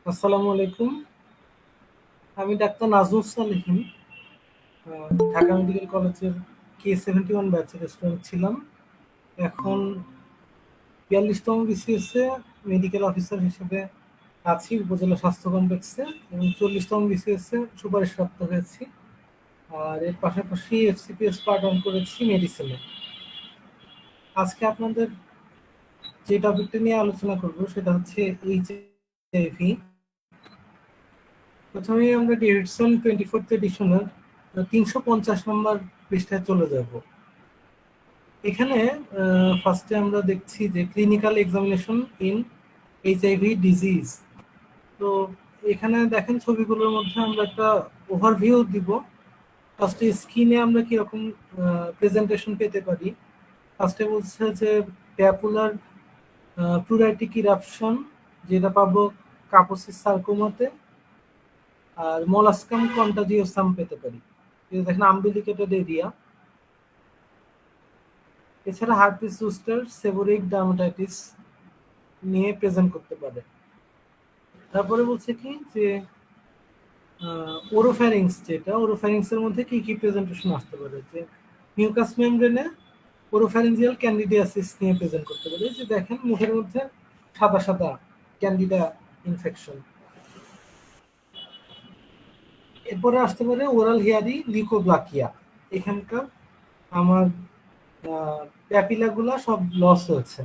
আসসালামু আলাইকুম। আমি ডাক্তার নাজমুল সালেহীন, ঢাকা মেডিকেল কলেজের K71 ব্যাচের স্টুডেন্ট ছিলাম। এখন 42তম বিসিএসে মেডিকেল অফিসার হিসেবে আছি উপজেলা স্বাস্থ্য কমপ্লেক্সে, এবং 40তম বিসিএসে সুপারিশপ্রাপ্ত হয়েছি। আর এর পাশাপাশি এফসিপিএস পার্ট অন করেছি মেডিসিনে। আজকে আপনাদের যে টপিকটা নিয়ে আলোচনা করব সেটা হচ্ছে এইচআইভি। প্রথমেই আমরা ডেভিডসন 24th এডিশনের 350 নম্বর পৃষ্ঠায় চলে যাব। এখানে ফার্স্টে আমরা দেখছি যে clinical examination in HIV disease. তো এখানে দেখেন ছবিগুলোর মধ্যে আমরা একটা ওভারভিউ দিব। ফার্স্টে স্কিনে আমরা কিরকম প্রেজেন্টেশন পেতে পারি। ফার্স্টে বলছে যে প্যাপুলার প্লুরাইটিক ইরাপশন, যেটা পাবো কাপোসিস সার্কোমাতে, আর মোলাস্কাম কন্টাজিওসাম পেতে পারি। এই দেখেন আম্বিলিকেটেড এরিয়া। এছাড়া হার্পিস জোস্টার সেবোরিক ডার্মাটাইটিস নিয়ে প্রেজেন্ট করতে পারে। তারপরে বলছে কি যে ওরোফ্যারিংস, যেটা ওরোফ্যারিংসের মধ্যে কি কি প্রেজেন্টেশন আসতে পারে, যে মিউকাস মেমব্রেনে ওরোফ্যারিঞ্জিয়াল ক্যান্ডিডিয়াসিস নিয়ে প্রেজেন্ট করতে পারে। যে দেখেন মুখের মধ্যে সাদা সাদা ক্যান্ডিডা ইনফেকশন। এরপরে আসতে পারে ওরাল হিয়ারি লিউকোব্লাকিয়া। এখানকার আমার প্যাপিলাগুলা সব লস হয়েছে।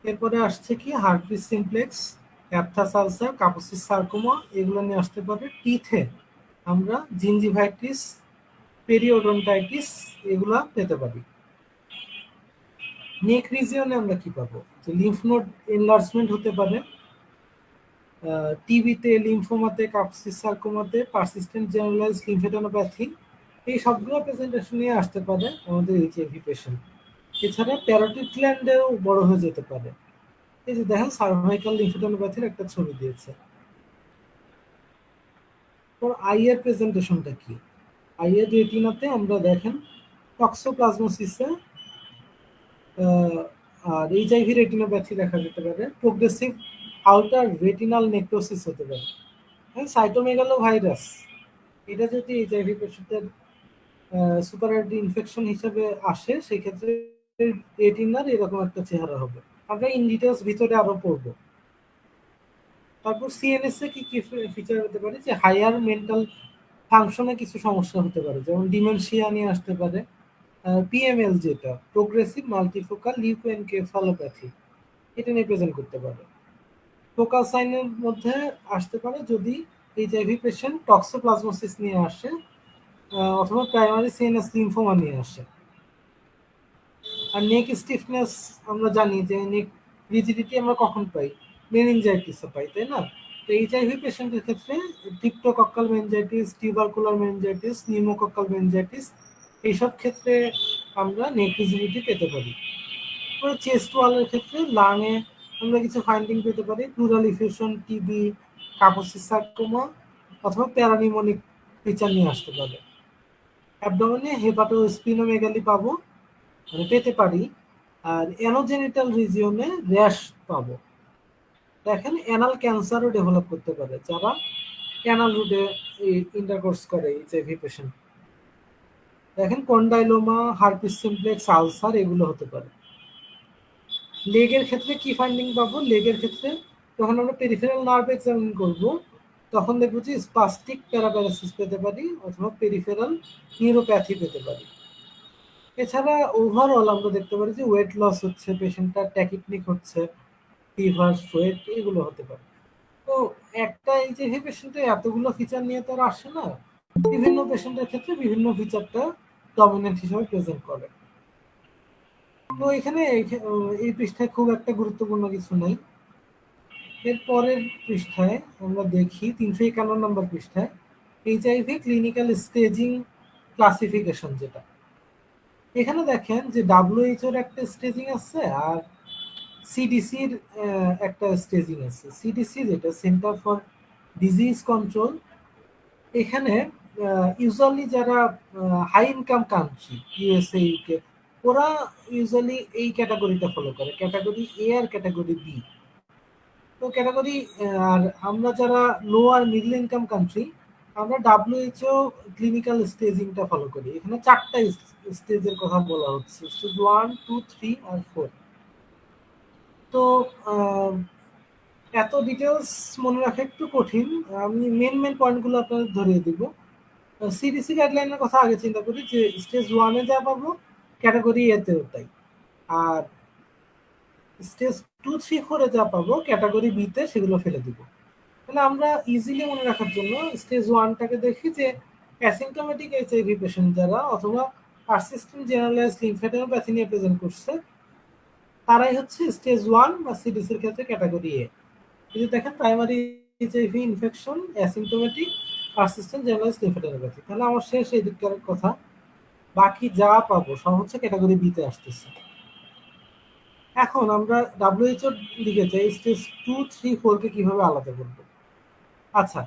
এরপরে আসছে কি herpes simplex, aphthous ulcer, Kaposi's sarcoma, এগুলো নিয়ে আসতে পারে। টিথে আমরা জিঞ্জিভাইটিস, পেরিওডন্টাইটিস এগুলা পেতে পারি। নেক রিজিয়নে আমরা কি পাবো, যে লিম্ফ নোড এনলার্জমেন্ট হতে পারে। টিবিতে, লিম্ফোমাতে, কাপসিস সার্কোমাতে, পারসিস্টেন্ট জেনারেলাইজড লিম্ফেডেনোপ্যাথি, এই সবগুলো প্রেজেন্টেশন নিয়ে আসতে পারে আমাদের এইচআইভি পেশেন্ট। এছাড়া প্যারোটিড গ্ল্যান্ডেও বড় হয়ে যেতে পারে। এই যে দেখেন সার্ভাইকাল লিম্ফেডেনোপ্যাথির একটা ছবি দিয়েছে। আইয়ের প্রেজেন্টেশনটা কি, আইয়ের রেটিনাতে আমরা দেখেন টক্সোপ্লাজমোসিসে আর এইচআইভি রেটিনোপ্যাথি দেখা যেতে পারে। প্রোগ্রেসিভ আউটার রেটিনাল নেক্রোসিস হতে পারে। হ্যাঁ, সাইটোমেগালো ভাইরাস, এটা যদি এইচআইভি পেশেন্টের সুপারআইডি ইনফেকশন হিসেবে আসে, সেক্ষেত্রে রেটিনার এরকম একটা চেহারা হবে। আমরা ইন ডিটেলস ভিতরে আরো পড়বো। তারপর সিএনএস এ কি কি ফিচার হতে পারে, যে হায়ার মেন্টাল ফাংশনে কিছু সমস্যা হতে পারে, যেমন ডিমেনশিয়া নিয়ে আসতে পারে। পিএমএল, যেটা প্রোগ্রেসিভ মাল্টিফোকাল লিউকোএনকেফালোপ্যাথি, এটা নিয়ে প্রেজেন্ট করতে পারে। ফোকাল সাইনের মধ্যে আসতে পারে যদি এইচআইভি পেশেন্ট টক্সোপ্লাজমোসিস নিয়ে আসে, অথবা প্রাইমারি সিএনএস লিম্ফোমা নিয়ে আসে। আর নেক স্টিফনেস, আমরা জানি যে নেক রিজিডিটি আমরা কখন পাই, মেনিনজাইটিসে পাই, তাই না? তো এইচআইভি পেশেন্টের ক্ষেত্রে cryptococcal meningitis, tubercular meningitis, pneumococcal meningitis, এইসব ক্ষেত্রে আমরা নেক রিজিডিটি পেতে পারি। চেস্ট ওয়ালের ক্ষেত্রে লাংয়ে আমরা কিছু ফাইন্ডিং পেতে পারি, প্লুরাল ইফিউশন, টিবি, কাপোসিস সার্কোমা, অথবা প্যারানিউমোনিক ফিচার নিয়ে আসতে পারে। অ্যাবডোমেনে হেপাটোস্প্লিনোমেগালি পাবো, মানে পেতে পারি। আর অ্যানোজেনিটাল রিজিয়নে র্যাশ পাবো। দেখেন অ্যানাল ক্যান্সারও ডেভেলপ করতে পারে যারা অ্যানাল রুটে ইন্টারকোর্স করে এইচআইভি পেশেন্ট। দেখেন কন্ডাইলোমা, হার্পিস সিমপ্লেক্স, আলসার, এগুলো হতে পারে। লেগের ক্ষেত্রে কি ফাইন্ডিং পাবো, লেগের ক্ষেত্রে যখন আমরা পেরিফেরাল নার্ভ এক্সামিন করবো, তখন দেখবো যে স্পাস্টিক প্যারাপ্যারাসিস পেতে পারি, অথবা পেরিফেরাল নিউরোপ্যাথি পেতে পারি। এছাড়া ওভারঅল আমরা দেখতে পারি যে ওয়েট লস হচ্ছে, পেশেন্টটার ট্যাকিপনিক হচ্ছে, ফিভার, সোয়েট, এগুলো হতে পারে। তো একটা এইচআইভি পেশেন্টে এতগুলো ফিচার নিয়ে তো আর আসে না, বিভিন্ন পেশেন্টের ক্ষেত্রে বিভিন্ন ফিচারটা ডমিনেন্ট হিসেবে প্রেজেন্ট করে। তো এখানে এই পৃষ্ঠায় খুব একটা গুরুত্বপূর্ণ কিছু নাই। এর পরের পৃষ্ঠায় আমরা দেখি 351 নম্বর পৃষ্ঠায় এইচআইভি ক্লিনিক্যাল স্টেজিং ক্লাসিফিকেশন, যেটা এখানে দেখেন যে ডাব্লিউএইচওর একটা স্টেজিং আছে আর সিডিসির একটা স্টেজিং আছে। সিডিসি যেটা সেন্টার ফর ডিজিজ কন্ট্রোল, এখানে ইউজুয়ালি যারা high income country, USA, UK, ওরা ইউজুয়ালি এই ক্যাটাগরিটা ফলো করে, ক্যাটাগরি এ আর ক্যাটাগরি বি। তো ক্যাটাগরি আর আমরা যারা লো আর মিডল ইনকাম কান্ট্রি, আমরা ডাব্লিউএইচও ক্লিনিক্যাল স্টেজিংটা ফলো করি। এখানে 4টা স্টেজের কথা বলা হচ্ছে, স্টেজ 1, 2, 3 আর 4। তো এত ডিটেলস মনে রাখা একটু কঠিন, আমি মেন মেন পয়েন্টগুলো আপনাদের ধরিয়ে দিব। সিডিসি গাইডলাইনের কথা আগে চিন্তা করি যে স্টেজ 1-এ যা পাবো ক্যাটাগরি এতেও তাই, আর স্টেজ 2, 3, 4-এ যা পাবো ক্যাটাগরি বিতে সেগুলো ফেলে দিব। তাহলে আমরা ইজিলি মনে রাখার জন্য স্টেজ 1টাকে দেখি যে অ্যাসিম্পটোমেটিক এইচআইভি পেশেন্ট যারা অথবা পারসিস্টেন্ট জেনারেলাইজড লিম্ফোডেনোপ্যাথি নিয়ে প্রেজেন্ট করছে, তারাই হচ্ছে স্টেজ 1 বা সিডিসির ক্ষেত্রে ক্যাটাগরি এ। যদি দেখেন primary HIV infection, asymptomatic, persistent generalised lymphadenopathy, তাহলে আমার শেষ এই দিককার কথা। বাকি যা পাবো সব হচ্ছে ক্যাটাগরি বিতে আসতেছে। এখন আমরা ডাব্লিউএইচওর দিকে যাই, স্টেজ 2, 3, 4-কে কিভাবে আলাদা করব। আচ্ছা,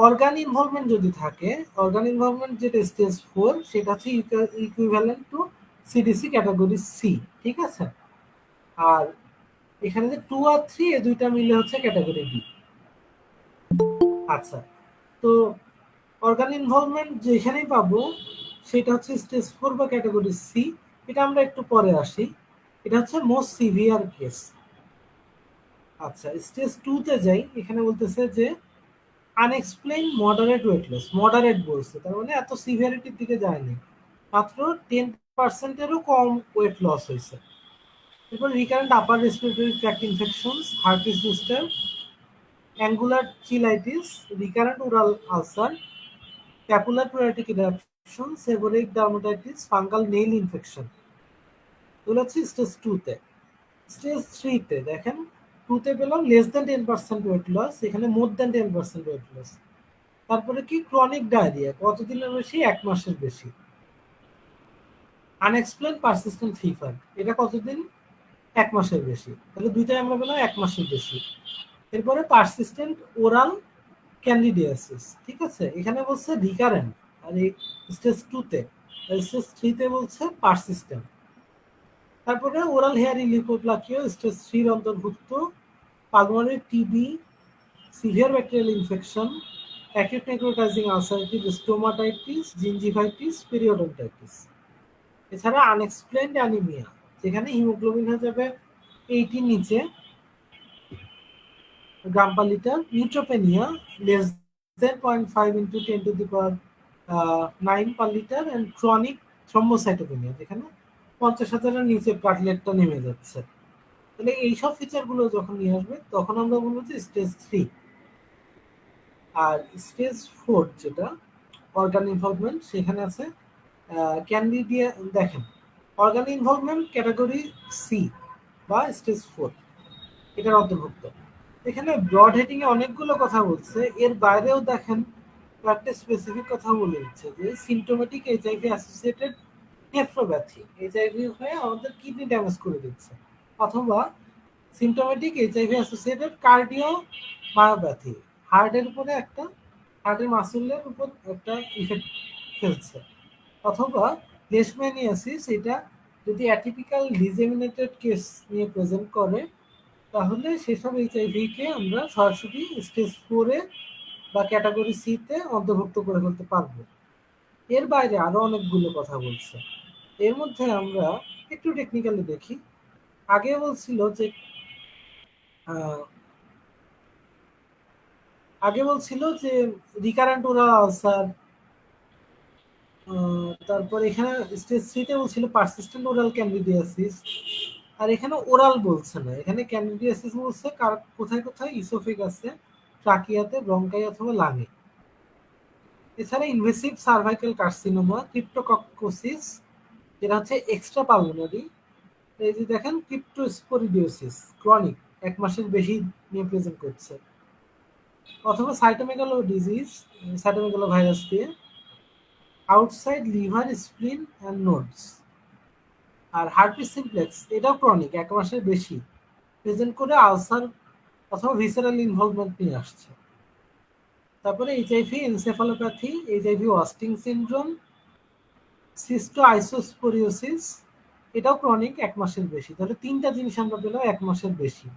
অর্গান ইনভলভমেন্ট যদি থাকে, অর্গান ইনভলভমেন্ট যেটা স্টেজ 4, সেটা হচ্ছে equivalent to CDC category C, ঠিক আছে। আর এখানে যে 2 আর 3, এই দুইটা মিলে হচ্ছে ক্যাটাগরি বি। আচ্ছা, তো অর্গান ইনভলভমেন্ট যেখানেই পাবো সেটা হচ্ছে স্টেজ 4 বা ক্যাটাগরি সি। এটা আমরা একটু পরে আসি, এটা হচ্ছে মোস্ট সিভিয়ার কেস। আচ্ছা, স্টেজ 2-তে যাই, এখানে বলতেছে যে unexplained moderate weight loss, moderate বলছে, তার মানে এত সিভিয়ারিটির দিকে যায়নি, মাত্র 10%-এরও কম ওয়েট লস হয়েছে। এরপর recurrent upper respiratory tract infections, herpes zoster, angular cheilitis, recurrent oral ulcer, papular pruritic eruption, seborrhoeic dermatitis, fungal nail infection. এগুলো হচ্ছে স্টেজ 2-তে। স্টেজ 3-তে দেখেন, 2-তে পেলাম লেস দেন 10% ওয়েট লস, এখানে মোর দেন 10% ওয়েট লস। তারপরে কি ক্রনিক ডায়রিয়া, কতদিনের বেশি, 1 মাসের বেশি। আনএক্সপ্লেন পারসিস্টেন্ট ফিভার, এটা কতদিন, 1 মাসের বেশি। তাহলে দুইটাই আমরা পেলাম 1 মাসের বেশি। এরপরে পারসিস্টেন্ট ওরাল ক্যান্ডিডিয়াসিস, ঠিক আছে, এখানে বলছে রিকারেন্ট, আর এই স্টেজ 2-তে। স্টেজ 3-তে বলছে পারসিস্টেন্ট। তারপরে ওরাল হেয়ারি লিপোপ্লাকিও স্টেজ 3-র অন্তর্ভুক্ত, pulmonary TB, severe bacterial infection, acute necrotising ulcerative stomatitis, gingivitis, periodontitis. এছাড়া আনএক্সপ্লেইনড অ্যানিমিয়া, যেখানে হিমোগ্লোবিন হয়ে যাবে 80 নিচে gram per litre, neutropenia less than 0.5 into 10⁹ per litre, and chronic thrombocytopenia, যেখানে 50,000-এর নিচে প্লাটলেটটা নেমে যাচ্ছে। তাহলে এইসব ফিচারগুলো যখন নিয়ে আসবে তখন আমরা বলবো যে স্টেজ 3। আর স্টেজ 4 যেটা অর্গান ইনভলভমেন্ট, সেখানে আছে ক্যান্ডিডিয়া। দেখেন, অর্গান ইনভলভমেন্ট ক্যাটাগরি সি বা স্টেজ 4 এটার অন্তর্ভুক্ত। এখানে ব্রড হেডিং এ অনেকগুলো কথা বলছে, এর বাইরেও দেখেন কয়েকটা স্পেসিফিক কথা বলে দিচ্ছে যে symptomatic HIV associated nephropathy, HIV হয়ে আমাদের কিডনি ড্যামেজ করে দিচ্ছে, অথবা symptomatic HIV associated cardio myopathy, হার্টের উপরে একটা, হার্টের মাসুলের উপর একটা ইফেক্ট ফেলছে, অথবা লেশম্যানিয়াসিস, এটা যদি অ্যাটিপিক্যাল ডিসেমিনেটেড কেস নিয়ে প্রেজেন্ট করে, তাহলে সেসব এইচআইভি-কে আমরা সরাসরি স্টেজ 4-এ বা ক্যাটাগরি সি-তে অন্তর্ভুক্ত করে ফেলতে পারবো। এর বাইরে আরো অনেকগুলো কথা বলছে। এর মধ্যে আমরা একটু টেকনিক্যালি দেখি। আগে বলছিল যে আহ, রিকারেন্ট ওরাল আলসার, তারপর এখানে স্টেজ 3 তে বলছিল পারসিস্টেন্ট ওরাল ক্যান্ডিডিয়াসিস, আর এখানে ওরাল বলছে না, এখানে ক্যান্ডিডিয়াসিস বলছে কোথায় কোথায় ইসোফেগাসে, ট্রাকিয়াতে, ব্রঙ্কাই অথবা লাঙে। এছাড়া ইনভেসিভ সার্ভাইকাল কার্সিনোমা, ক্রিপ্টোকক্কোসিস, যেটা হচ্ছে এক্সট্রা পালমোনারি, এই যে দেখেন ক্রিপ্টোস্পোরিডিওসিস ক্রনিক 1 মাসের বেশি নিয়ে প্রেজেন্ট করছে, অথবা সাইটোমেগালো ডিজিজ, সাইটোমেগালো ভাইরাস দিয়ে, outside liver spleen and nodes. আর হার্পিস সিমপ্লেক্স এটাও ক্রনিক 1 মাসের বেশি প্রেজেন্ট করে আলসার অথবা ভিসেরাল ইনভলভমেন্ট নিয়ে আসছে। তারপরে HIV encephalopathy, HIV wasting syndrome, cystoisosporiasis, এটাও ক্রনিক 1 মাসের বেশি। তাহলে 3টা জিনিস আমরা পেলাম 1 মাসের বেশি।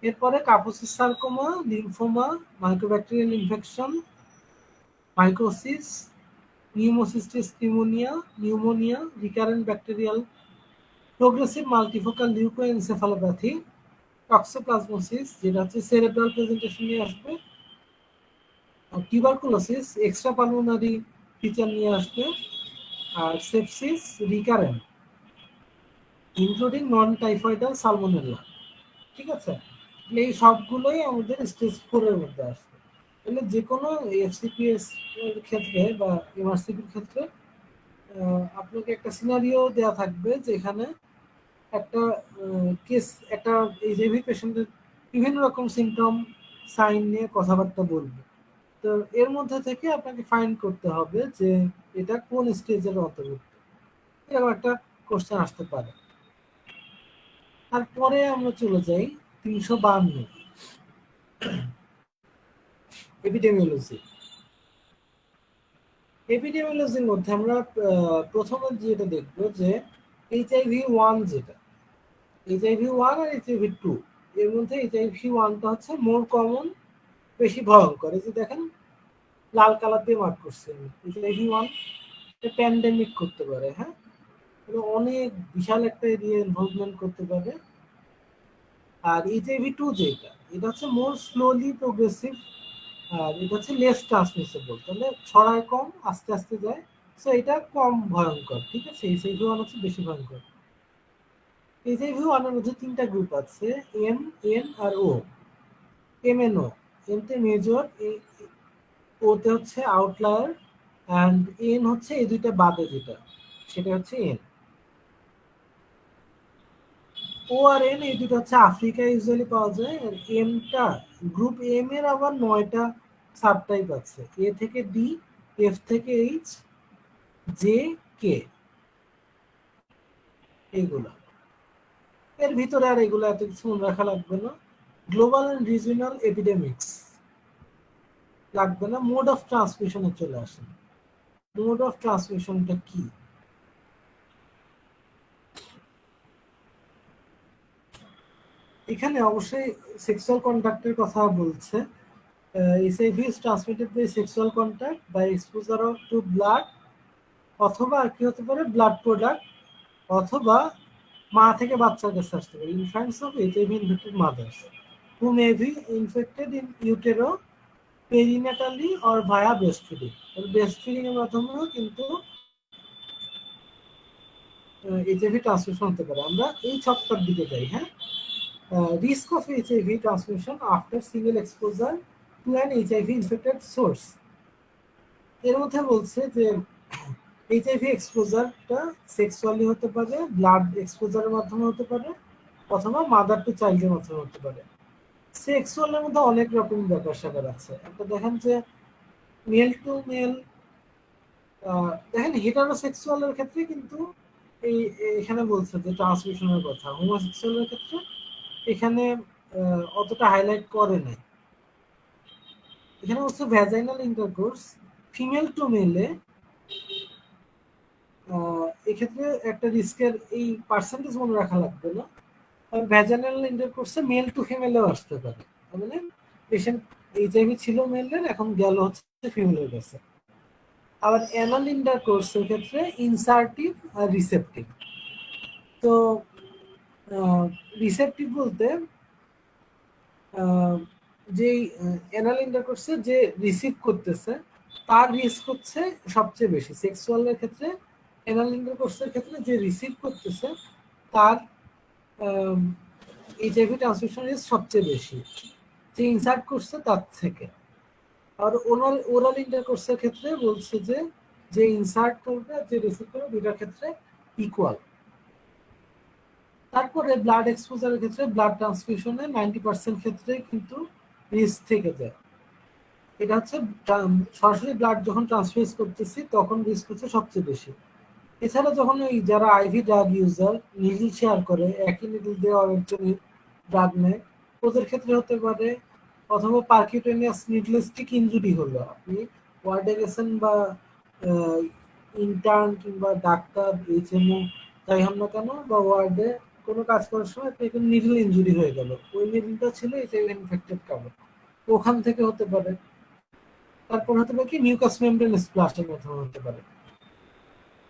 এরপরে Kaposi's sarcoma, lymphoma, mycobacterial infection, mycosis, pneumocystis pneumonia, pneumonia, recurrent bacterial progressive multifocal leukoencephalopathy, toxoplasmosis যেটা হচ্ছে সেরেব্রাল প্রেজেন্টেশন নিয়ে আসবে, টিউবারকুলোসিস এক্সট্রা পালমোনারি ফিচার নিয়ে আসবে, আর সেপসিস রিকারেন্ট ইনক্লুডিং নন টাইফয়েডাল সালমোনেলা। ঠিক আছে, এই সবগুলোই আমাদের স্টেজ 4 এর মধ্যে আসবে। তাহলে যে কোনো এফসিপিএস এর ক্ষেত্রে বা এমআরসিপির ক্ষেত্রে আপনাকে একটা সিনারিও দেওয়া থাকবে, যেখানে একটা কেস, একটা এইচআইভি পেশেন্টের বিভিন্ন রকম সিমটম সাইন নিয়ে কথাবার্তা বলবে। তো এর মধ্যে থেকে আপনাকে ফাইন্ড করতে হবে যে এটা কোন স্টেজের অন্তর্ভুক্ত, এরকম একটা কোশ্চেন আসতে পারে। তারপরে আমরা চলে যাই 352 এপিডেমিওলজি। এপিডেমিওলজির মধ্যে আমরা প্রথমে যেটা দেখবো যে HIV-1, যেটা HIV-1 আর HIV-2, এর মধ্যে HIV-1টা হচ্ছে মোর কমন, বেশি ভয়ঙ্কর। এই যে দেখেন লাল কালার দিয়ে মার্ক করছে, HIV-1 প্যান্ডেমিক করতে পারে, হ্যাঁ, অনেক বিশাল একটা এরিয়া ইনভলভমেন্ট করতে পারে। আর HIV-2 যেটা, এটা হচ্ছে মোর স্লোলি প্রোগ্রেসিভ, আর এটা হচ্ছে লেস ট্রান্সমিসেবল, তাহলে ছড়ায় কম, আস্তে আস্তে যায়। সো এটা কম ভয়ঙ্কর, ঠিক আছে। HIV-1 হচ্ছে বেশি ভয়ঙ্কর। HIV-1 এর মধ্যে 3টা গ্রুপ আছে, এম, এন আর ও। MNO, এমতে মেজর, ওতে হচ্ছে আউটলায়ার, অ্যান্ড এন হচ্ছে এই দুইটা বাদে যেটা, সেটা হচ্ছে এন। ও আর এন এই দুটো হচ্ছে আফ্রিকায় ইউজুয়ালি পাওয়া যায়। আর এমটা, গ্রুপ এম এর আবার 9টা সাবটাইপ আছে, এ থেকে ডি, এফ থেকে এইচ, জে, কে, এইগুলা। এর ভিতরে আর এগুলো এত কিছু মনে রাখা লাগবে না। গ্লোবাল অ্যান্ড রিজিওনাল এপিডেমিক্স লাগবে না, মোড অফ ট্রান্সমিশনে চলে আসে। মোড অফ ট্রান্সমিশনটা কি? এখানে অবশ্যই সেক্সুয়াল কন্ট্যাক্টের কথা বলছে। HIV is transmitted by sexual contact, by exposure to blood, অথবা কি হতে পারে ব্লাড প্রোডাক্ট, অথবা মা থেকে বাচ্চার কাছে আসতে পারে। Infants of HIV infected mothers who may be infected in utero, perinatally or via breast feeding. Breast feeding এর মাধ্যমেও কিন্তু এইচআইভি ট্রান্সমিশন হতে পারে। আমরা এই ছকটার দিকে যাই, হ্যাঁ। Risk of HIV transmission after single exposure to an HIV infected source. এর মধ্যে বলছে যে এইচআইভি এক্সপোজারটা সেক্সুয়ালি হতে পারে, ব্লাড এক্সপোজারের মাধ্যমে হতে পারে, অথবা মাদার টু চাইল্ডের মাধ্যমে হতে পারে। সেক্সুয়ালের মধ্যে অনেক রকম ব্যাপার স্যাপার আছে। একটা দেখেন যে মেল টু মেল, দেখেন হেটারোসেক্সুয়ালের ক্ষেত্রে কিন্তু এই এখানে বলছে যে ট্রান্সমিশনের কথা, হোমোসেক্সুয়ালের ক্ষেত্রে এখানে অতটা হাইলাইট করে নাই। এখানে হচ্ছে ভ্যাজাইনাল ইন্টারকোর্স ফিমেল টু মেলে, এক্ষেত্রে একটা রিস্কের এই পার্সেন্টেজ মনে রাখা লাগবে না। ভ্যাজাইনাল ইন্টারকোর্সে মেল টু ফিমেলেও আসতে পারে, মানে পেশেন্ট এইচআইভি ছিল মেলের, এখন গেল হচ্ছে ফিমেলের কাছে। আবার অ্যানাল ইন্টারকোর্সের ক্ষেত্রে ইনসার্টিভ আর রিসেপটিভ। তো রিসেপটিভ বলতে যেই অ্যানাল ইন্টারকোর্সে যে রিসিভ করতেছে তার রিস্ক হচ্ছে সবচেয়ে বেশি। সেক্সুয়ালের ক্ষেত্রে, এনাল ইন্টারকোর্সের ক্ষেত্রে যে রিসিভ করতেছে তার এইচআইভি ট্রান্সমিশন রিস্ক সবচেয়ে বেশি যে ইনসার্ট করছে তার থেকে। আর ওরাল ইন্টারকোর্সের ক্ষেত্রে বলছে যে ইনসার্ট করবে যে রিসিভ করবে দুইটার ক্ষেত্রে ইকুয়াল। তারপরে ব্লাড এক্সপোজারের ক্ষেত্রে ব্লাড ট্রান্সফিউশনে 90% ক্ষেত্রে কিন্তু রিস্ক থেকে যায়। এটা হচ্ছে সরাসরি ব্লাড যখন ট্রান্সফিউজ করতেছি তখন রিস্ক হচ্ছে সবচেয়ে বেশি। এছাড়া যখন ওই যারা IV drug user needle share করে, একই নিডল দিয়ে আরেকজন ড্রাগ নেয়, ওদের ক্ষেত্রে হতে পারে। অথবা পার্কিউটেনিয়াস নিডলিস্টিক ইনজুরি হলো, আপনি ওয়ার্ডে গেছেন বা ইন্টার্ন কিংবা ডাক্তার এইচএমও যাই হন না কেন, বা ওয়ার্ডে কোনো কাজ করার সময় আপনি একটা নিডল ইনজুরি হয়ে গেল, ওই নিডলটা ছিল এইচআইভি ইনফেক্টেড কারণ, ওখান থেকে হতে পারে। তারপর হতে পারে কি মিউকাস মেমব্রেন স্প্লাশের মাধ্যমে হতে পারে।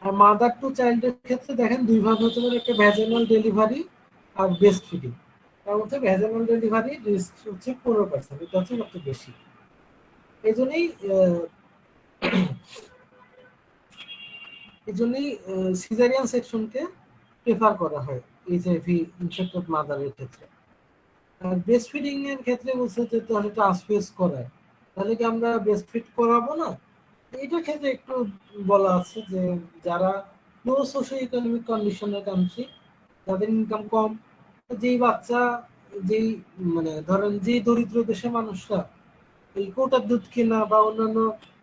আর মাদার টু চাইল্ডের ক্ষেত্রে দেখেন দুই ভাগ হতে পারে, একটা ভ্যাজানাল ডেলিভারি আর ব্রেস্ট ফিডিং। তার মধ্যে ভ্যাজানাল ডেলিভারি রিস্ক হচ্ছে 15%, এটা হচ্ছে সবচেয়ে বেশি। এই জন্যই সিজারিয়ান সেকশনকে প্রেফার করা হয় এইচআইভি ইনফেক্টেড মাদারের ক্ষেত্রে। আর ব্রেস্ট ফিডিং এর ক্ষেত্রে বলছে যে তাহলে ট্রান্সফিউজ করায়, তাহলে কি আমরা ব্রেস্ট ফিড করাবো না? এটার ক্ষেত্রে একটু বলা আছে যে যারা লো সোশ্যাল ইকোনমিক কন্ডিশনের কান্ট্রি, যাদের ইনকাম কম, যেই বাচ্চা যেই মানে ধরেন যে দরিদ্র দেশের মানুষরা এই কোটার দুধ কেনা বা অন্যান্য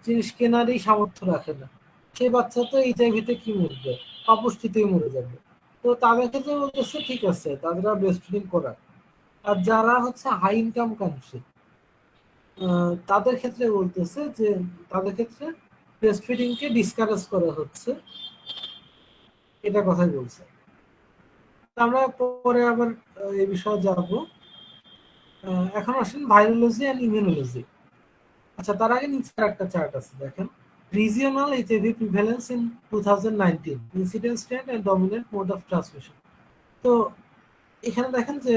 জিনিস কেনারই সামর্থ্য রাখে না, সেই বাচ্চা তো এইচআইভিতে কি মরবে, অপুষ্টিতেই মরে যাবে। তো তাদের ক্ষেত্রে বলতেছে ঠিক আছে তারা ব্রেস্ট ফিডিং করায়। আর যারা হচ্ছে হাই ইনকাম কান্ট্রি, তাদের ক্ষেত্রে বলতেছে যে তাদের ক্ষেত্রে ব্রেস্ট ফিডিংকে ডিসকারেজ করা হচ্ছে, এটা কথাই বলছে। আমরা পরে আবার এই বিষয়ে যাব। এখন আসেন ভাইরোলজি অ্যান্ড ইমিউনোলজি। আচ্ছা, তার আগে নিচে একটা চার্ট আছে দেখেন, regional HIV prevalence in 2019, incidence trend and dominant mode of transmission. তো এখানে দেখেন যে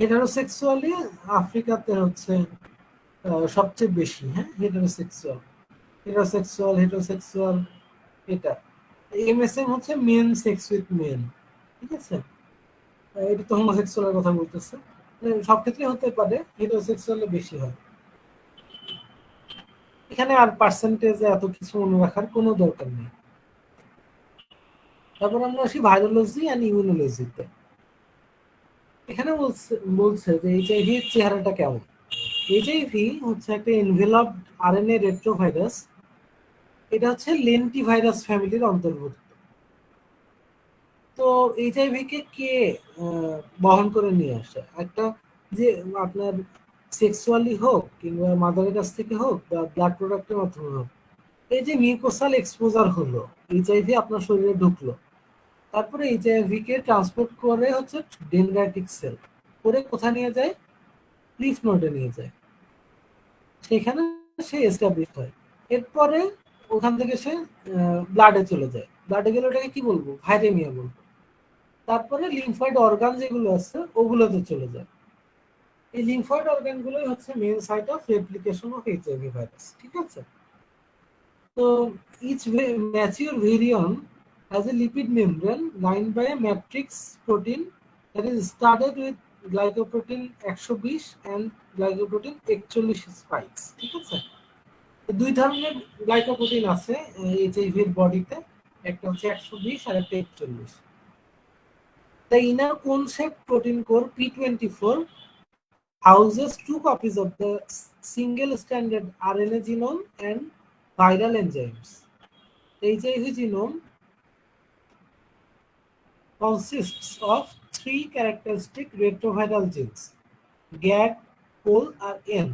হেটারোসেক্সুয়ালি আফ্রিকাতে হচ্ছে সবচেয়ে বেশি, হ্যাঁ, হেটারোসেক্সুয়াল হেটারোসেক্সুয়াল হেটারোসেক্সুয়াল এটা। এমএসএম হচ্ছে মেন সেক্স উইথ মেন, ঠিক আছে? এটা তো হোমোসেক্সুয়ালের কথা বলতেছে, সব ক্ষেত্রে হতে পারে, হেটারোসেক্সুয়ালে বেশি হয়। এখানে আর পার্সেন্টেজে এত কিছু মনে রাখার কোনো দরকার নেই। তারপর আমরা আসি ভাইরোলজি অ্যান্ড ইমিউনোলজিতে। এখানে বলছে যে এইচআইভি এর চেহারাটা কেমন। এইচআইভি হচ্ছে একটা এনভেলপড আরএনএ রেট্রোভাইরাস। এটা হচ্ছে লেন্টি ভাইরাস ফ্যামিলির অন্তর্ভুক্ত। তো এইচআইভি কে কে বহন করে নিয়ে আসে? একটা যে আপনার সেক্সুয়ালি হোক কিংবা মাদারের কাছ থেকে হোক বা ব্লাড প্রোডাক্টের মাধ্যমে হোক, এই যে মিউকোসাল এক্সপোজার হলো, এইচআইভি আপনার শরীরে ঢুকলো, তারপরে এইচআইভি কে ট্রান্সপোর্ট করে হচ্ছে ডেনড্রাইটিক সেল, করে কোথায় নিয়ে যায়? লিফ নোডে নিয়ে যায়, সেখানে সে এস্টাবলিশ হয়। এরপরে ওখান থেকে সে ব্লাডে চলে যায়, ব্লাডে গেলে ওটাকে কি বলবো? ভাইরেমিয়া বলবো। তারপরে লিম্ফয়েড অর্গান যেগুলো আছে ওগুলোতে চলে যায়। এই লিম্ফয়েড অর্গানগুলোই হচ্ছে main site of replication of HIV virus, ঠিক আছে? তো each mature virion has a lipid membrane lined by a matrix protein that is studded with glycoprotein 120 and glycoprotein 41 spikes, ঠিক আছে? দুই ধরনের গ্লাইকোপ্রোটিন আছে এইচআইভি এর বডিতে, একটা হচ্ছে 120 আর একটা 41। The inner cone-shaped protein core P24 houses two copies of the single-stranded RNA genome and viral enzymes. HIV genome consists of three characteristic retroviral genes, GAG, POL, and N,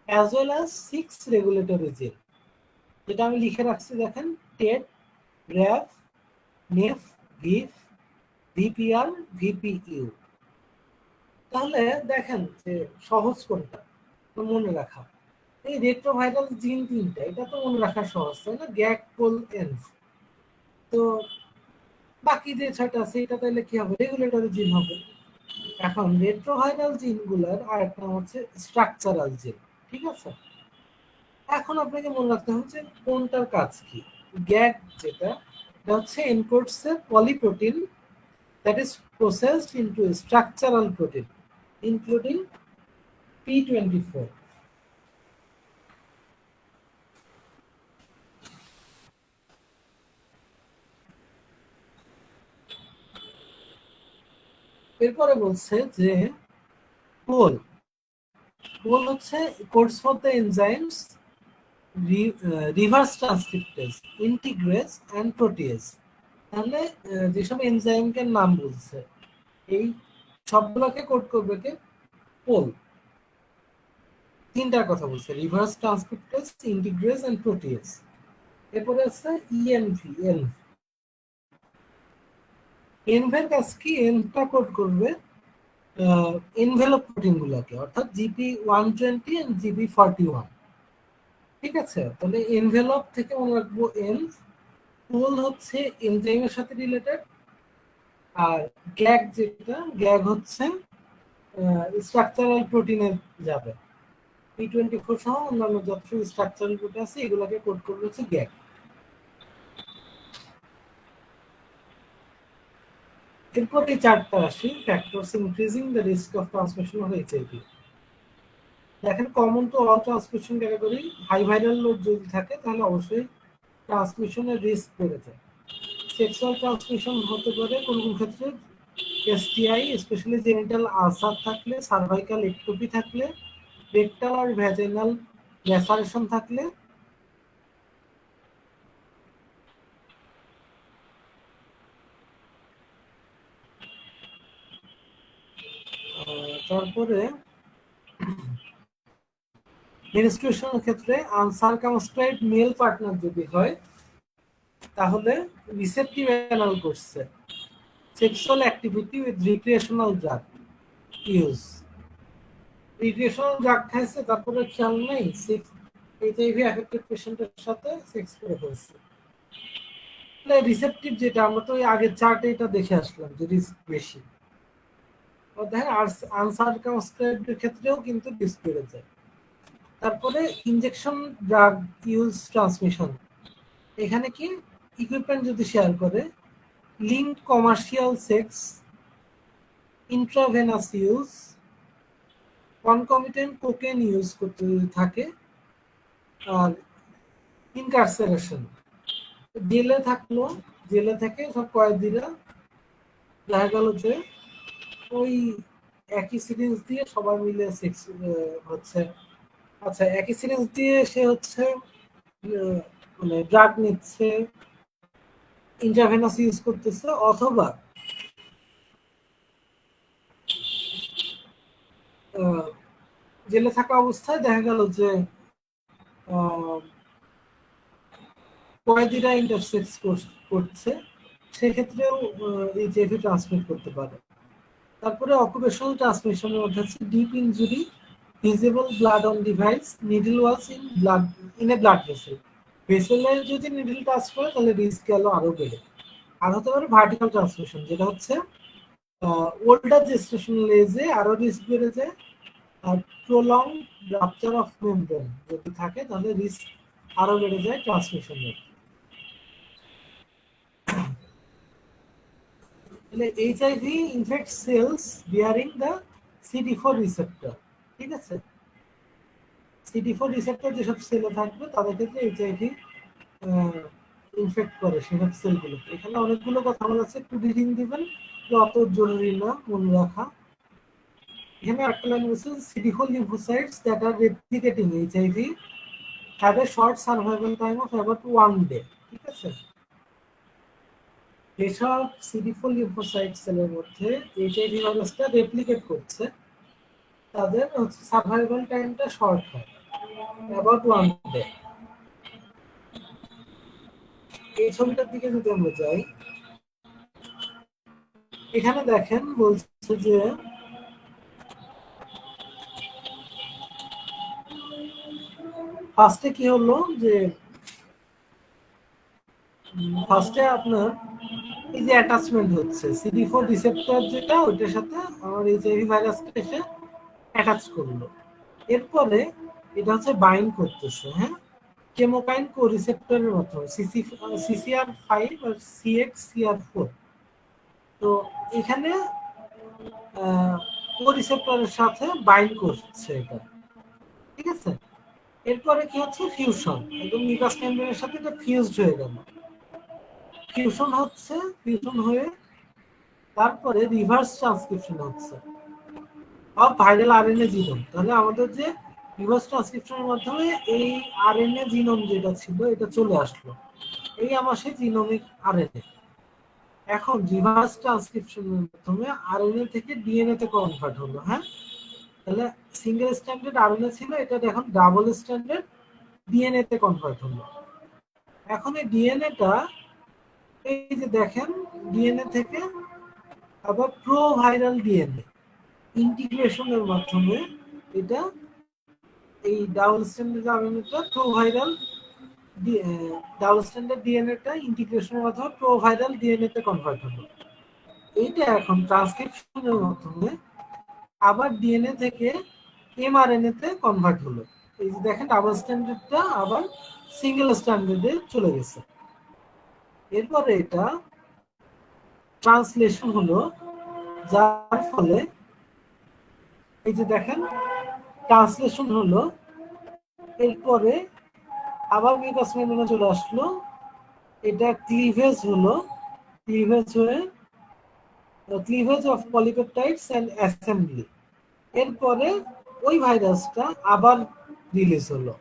as well as 6 regulatory genes. যেটা আমি লিখে রাখছি দেখেন, TET, RAF, NEF, VIF, VPR, VPU। তাহলে দেখেন যে সহজ কোনটা মনে রাখা? এই রেট্রোভাইরাল জিন তিনটা, এটা তো মনে রাখা সহজ, তাই না? Gag, pol, env. তো বাকি যে ছয়টা আছে এটা তাহলে কি হবে? রেগুলেটরি জিন হবে। এখন রেট্রোভাইরাল জিনগুলোর আরেকটা নাম হচ্ছে স্ট্রাকচারাল জিন, ঠিক আছে। এখন আপনাকে মনে রাখতে হবে যে কোনটার কাজ কি। গ্যাগ যেটা হচ্ছে এনকোডস এ পলিপ্রোটিন that is processed into a structural protein including P24. এরপরে বলছে যে পোল হচ্ছে codes for the enzymes reverse transcriptase, integrase and protease. তাহলে যেসব এনজাইমকে নাম বলছে এই সবগুলোকে কোড করবে কে? পোল। তিনটার কথা বলছে, reverse transcriptase, integrase and protease. এরপরে আছে ইএনভি, এনভের কাজ কি? এনটা কোড করবে এনভেলপ প্রোটিন গুলাকে, অর্থাৎ GP120 এন্ড GP41। ঠিক আছে, তাহলে এনভেলপ থেকে মনে রাখবো এন। পোল হচ্ছে এনজাইমের সাথে রিলেটেড, আর গ্যাগ যেটা, গ্যাগ হচ্ছে স্ট্রাকচারাল প্রোটিনে যাবে। P24 সহ অন্যান্য যত স্ট্রাকচারাল প্রোটিন আছে এগুলোকে কোড করবে হচ্ছে গ্যাগ। এরপর এই চারটা আসি, factors increasing the risk of transmission of HIV. দেখেন, কমন তো all transmission category. High viral load যদি থাকে তাহলে অবশ্যই ট্রান্সমিশনের রিস্ক বেড়ে যায়। সেক্সুয়াল ট্রান্সমিশন হতে পারে কোন কোন ক্ষেত্রে? এসটিআই, স্পেশালি জেনিটাল আলসার থাকলে, সার্ভাইকাল একটোপি থাকলে, রেকটাল আর ভ্যাজাইনাল ল্যাসারেশন থাকলে, তারপরে মেনস্ট্রুয়েশনের ক্ষেত্রে আনসারকামস্ক্রাইবড মেল পার্টনার যদি হয় তাহলে রিসেপটিভ অ্যানাল করছে, sexual activity with recreational drug use, recreational drug খাইছে তারপরে খেয়াল নেই, এইচআইভি অ্যাফেক্টেড পেশেন্টের সাথে সেক্স করে ফেলছে। রিসেপটিভ যেটা, আমরা তো আগের চার্টে এটা দেখে আসলাম যে রিস্ক বেশি। দেখেন আনসারকামস্ক্রাইবড ক্ষেত্রেও কিন্তু রিস্ক বেড়ে যায়। তারপরে ইনজেকশন ড্রাগ ইউজ ট্রান্সমিশন, এখানে কি ইকুইপমেন্ট যদি শেয়ার করে, link commercial sex, intravenous use, concomitant cocaine use করতে থাকে, আর ইনকারসারেশন, জেলে থাকলো, জেলে থেকে সব কয়েদিরা দেখা গেল যে ওই একই সিরিঞ্জ দিয়ে সবাই মিলে সেক্স হচ্ছে। আচ্ছা, একই সিরিঞ্জ দিয়ে সে হচ্ছে মানে ড্রাগ নিচ্ছে, ইন্টারভেনাস ইউজ করতেছে, অথবা জেলে থাকা অবস্থায় দেখা গেল যে কয়েদিরা ইন্টারসেক্স করছে, সেক্ষেত্রেও এইচআইভি ট্রান্সমিট করতে পারে। তারপরে অকুপেশনাল ট্রান্সমিশনের মধ্যে আছে deep injury, visible blood on device, needle was in a blood vessel. ভেসেলে যদি নিডল টাচ করে তাহলে রিস্ক গেল আরো বেড়ে। আর হতে পারে ভার্টিক্যাল ট্রান্সমিশন, যেটা হচ্ছে ওল্ডার জেস্টেশনাল এজে আরো রিস্ক বেড়ে যায়। আর প্রলং রাপচার অফ মেমব্রেন যদি থাকে তাহলে রিস্ক আরো বেড়ে যায় ট্রান্সমিশনের। তাহলে HIV infect cells bearing the CD4 receptor. ঠিক আছে, CD4 রিসেপ্টর যেসব সেলে থাকবে তাদের ক্ষেত্রে এইচআইভি ইনফেক্ট করে সেসব সেলগুলো। এখানে অনেকগুলো কথা বলা আছে, একটু রিডিং দিবেন, অত জরুরি না মনে রাখা। এখানে একটা লাইন বলছে, CD4 lymphocytes that are replicating HIV have a short survival time of about 1 day. ঠিক আছে, যেসব CD4 লিম্ফোসাইট সেলের মধ্যে এইচআইভি ভাইরাসটা রেপ্লিকেট করছে তাদের হচ্ছে সার্ভাইভাল টাইমটা শর্ট হয়, অ্যাবাউট 1 ডে। এই ছবিটার দিকে যদি আমরা যাই, এখানে দেখেন বলছে যে ফার্স্টে কি হলো, যে ফার্স্টে আপনার এই যে অ্যাটাচমেন্ট হচ্ছে CD4 রিসেপ্টর যেটা, ওইটার সাথে আমার এইচআইভি ভাইরাসটা এসে অ্যাটাচ করলো। এরপরে এটা হচ্ছে বাইন্ড করতেছে, হ্যাঁ, কেমোকাইন কো রিসেপ্টরের মাধ্যমে CCR5 আর CXCR4। তো এখানে কো রিসেপ্টরের সাথে বাইন্ড করছে এটা, ঠিক আছে। এরপরে কি হচ্ছে ফিউশন, একদম মিউকাস মেমব্রেনের সাথে এটা ফিউজড হয়ে গেল। ফিউশন হচ্ছে, ফিউশন হয়ে তারপরে রিভার্স ট্রান্সক্রিপশন হচ্ছে অফ ভাইরাল আরএনএ জিনোম। তাহলে আমাদের যে রিভার্স ট্রান্সক্রিপশনের মাধ্যমে এই আরএনএ জিনোম যেটা ছিল এটা চলে আসলো, এই আমার সেই জিনোমিক আরএনএ। এখন রিভার্স ট্রান্সক্রিপশনের মাধ্যমে আরএনএ থেকে ডিএনএ তে কনভার্ট হলো, হ্যাঁ। তাহলে সিঙ্গেল স্ট্যান্ডার্ড আরএনএ ছিল, এটা এখন ডাবল স্ট্যান্ডার্ড ডিএনএ তে কনভার্ট হলো। এখন এই ডিএনএটা, এই যে দেখেন, ডিএনএ থেকে আবার প্রোভাইরাল ডিএনএ ইন্টিগ্রেশনের মাধ্যমে এটা, এই ডাবল স্ট্যান্ডার্ড আরএনএটা প্রোভাইরাল, ডাবল স্ট্যান্ডার্ড ডিএনএটা ইন্টিগ্রেশনের মাধ্যমে প্রোভাইরাল ডিএনএ তে কনভার্ট হলো। এইটা এখন ট্রান্সক্রিপশনের মাধ্যমে আবার ডিএনএ থেকে এমআরএনএ তে কনভার্ট হলো। এই যে দেখেন ডাবল স্ট্যান্ডার্ডটা আবার সিঙ্গেল স্ট্যান্ডার্ডে চলে গেছে। এরপরে এটা ট্রান্সলেশন হলো, যার ফলে এই যে দেখেন ট্রান্সলেশন হলো, এরপরে আবার মিউকাস মেমব্রেনে চলে আসলো, এটা ক্লিভেজ হলো, ক্লিভেজ হয়ে cleavage of polypeptides and assembly. এরপরে ওই ভাইরাসটা আবার রিলিজ হলো,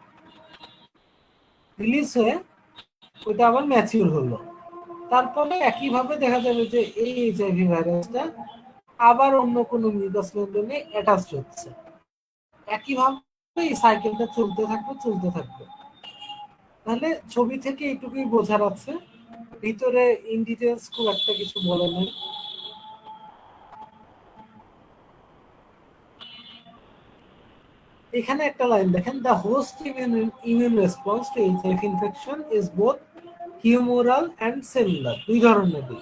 রিলিজ হয়ে ওইটা আবার ম্যাচিউর হলো। তারপরে একইভাবে দেখা যাবে যে এই এইচআইভি ভাইরাসটা আবার অন্য কোনো মিউকাস মেমব্রেনে অ্যাটাচ হচ্ছে। একইভাবে এই সাইকেলটা চলতে থাকবে, চলতে থাকবে। তাহলে ছবি থেকে এইটুকুই বোঝার আছে, ভিতরে ইন ডিটেলস খুব একটা কিছু বলে নেই। এখানে একটা লাইন দেখেন, the host immune response to HIV infection is both humoral and cellular, দুই ধরনেরই।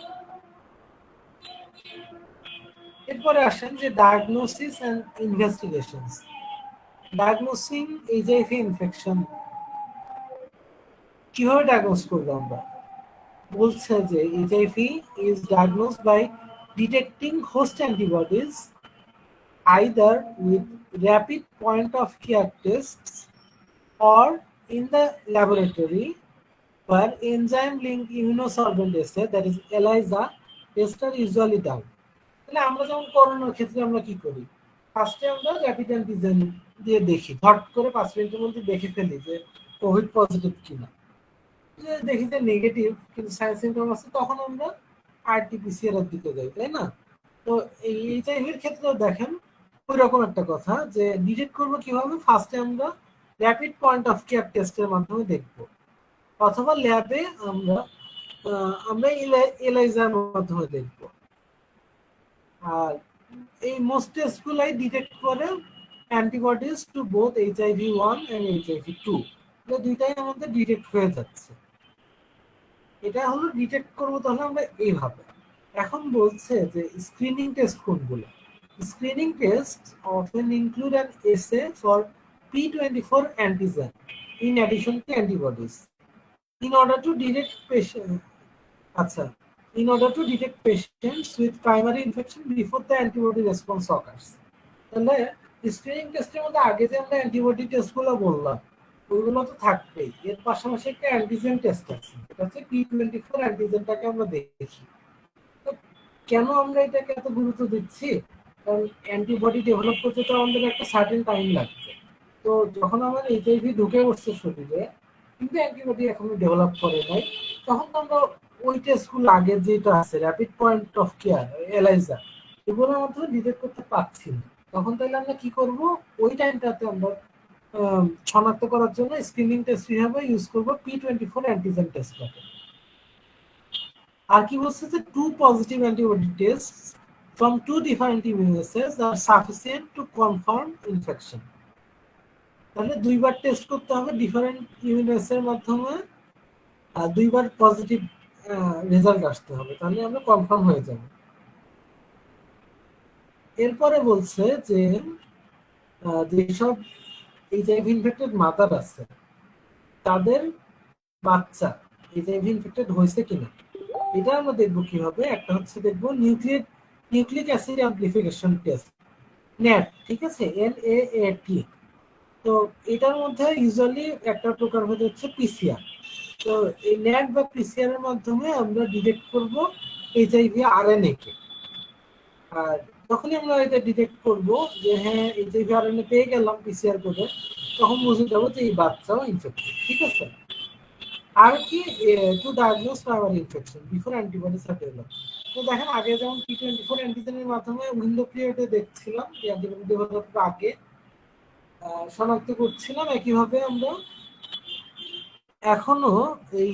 এরপরে আসেন যে diagnosis and investigations. Diagnosing HIV infection কিভাবে ডায়াগনোস করবো আমরা? বলছে যে HIV is diagnosed by detecting host antibodies either with rapid point of care tests or in the laboratory where enzyme linked immunosorbent assay, that is ELISA test are usually done. তাহলে আমরা যেমন করোনার ক্ষেত্রে আমরা কি করি, ফার্স্টে আমরা র্যাপিড অ্যান্টিজেন দিয়ে দেখি, হট করে 5 মিনিটের মধ্যে দেখে ফেলি যে কোভিড পজিটিভ কিনা। যে দেখি যে নেগেটিভ কিন্তু সাইন সিমটম আছে, তখন আমরা আরটিপিসিআর এর দিকে যাই, তাই না? তো এই এইচআইভির ক্ষেত্রেও দেখেন ওই রকম একটা কথা, যে ডিটেক্ট করবো কিভাবে, ফার্স্টে আমরা র্যাপিড পয়েন্ট অফ কেয়ার টেস্টের মাধ্যমে দেখব, অথবা ল্যাবে আমরা এলাইজার মাধ্যমে দেখব। আর এই মোস্ট টেস্টগুলাই ডিটেক্ট করে antibodies to both HIV-1 and HIV-2, দুইটাই আমাদের ডিটেক্ট হয়ে যাচ্ছে। এটা হলো ডিটেক্ট করবো তাহলে আমরা এইভাবে। এখন বলছে যে স্ক্রিনিং টেস্ট কোনগুলো। Screening tests often include an assay for P24 antigen in addition to antibodies. In order to detect patients with primary infection before the antibody response occurs. তাহলে স্ক্রিনিং টেস্টের মধ্যে আগে যে আমরা অ্যান্টিবডি টেস্টগুলো বললাম ওইগুলো তো থাকবেই, এর পাশাপাশি একটা অ্যান্টিজেন টেস্ট আছে, এটা হচ্ছে P24 অ্যান্টিজেনটাকে আমরা দেখি। তো কেন আমরা এটাকে এত গুরুত্ব দিচ্ছি? কারণ অ্যান্টিবডি ডেভেলপ করতে তো আমাদের একটা সার্টেন টাইম লাগবে। তো যখন আমার এইচআইভি ঢুকে পড়ছে শরীরে কিন্তু অ্যান্টিবডি এখনো ডেভেলপ করে নাই, তখন তো আমরা ওই টেস্টগুলো আগে যেটা আছে rapid point of care, ELISA, এগুলোর মাধ্যমে ডিটেক্ট করতে পারছি না। তখন তাহলে আমরা কি করব, ওই টাইমটাতে আমরা শনাক্ত করার জন্য স্ক্রিনিং টেস্ট হিসাবে ইউজ করবো P24 অ্যান্টিজেন টেস্টটাকে। আর কি বলছে যে 2 positive antibody test from 2 different immune assays are sufficient to confirm infection. তাহলে দুইবার টেস্ট করতে হবে ডিফারেন্ট ইমিউন এসের মাধ্যমে, আর দুইবার পজিটিভ রেজাল্ট আসতে হবে, তাহলে আমরা কনফার্ম হয়ে যাব। এরপরে বলছে যে যেসব এইচআইভি ইনফেক্টেড মাদার আছে, তাদের বাচ্চা এইচআইভি ইনফেক্টেড হয়েছে কিনা এটা আমরা দেখবো কিভাবে। একটা হচ্ছে দেখবো নিউক্লিক অ্যাসিড অ্যামপ্লিফিকেশন টেস্ট, ন্যাট, ঠিক আছে, NAAT। তো এটার মধ্যে ইউজুয়ালি একটা প্রকারভেদ হচ্ছে পিসিআর। তো এই ন্যাট বা পিসিআর এর মাধ্যমে আমরা ডিটেক্ট করব এইচআইভি আরএনএ কে। আর যখনই আমরা এটা ডিটেক্ট করব যে হ্যাঁ এইচআইভি আরএনএ পেয়ে গেলাম পিসিআর করে, তখন বুঝে যাবো যে এই বাচ্চাও ইনফেক্টেড, ঠিক আছে। আর কি, to diagnose primary infection before antibodies are develop. তো দেখেন আগে যেমন P24 অ্যান্টিজেনের মাধ্যমে উইন্ডো পিরিয়ডে দেখছিলাম যে অ্যান্টিবডি ডেভেলপের আগে শনাক্ত করছিলাম, একইভাবে আমরা এখনো এই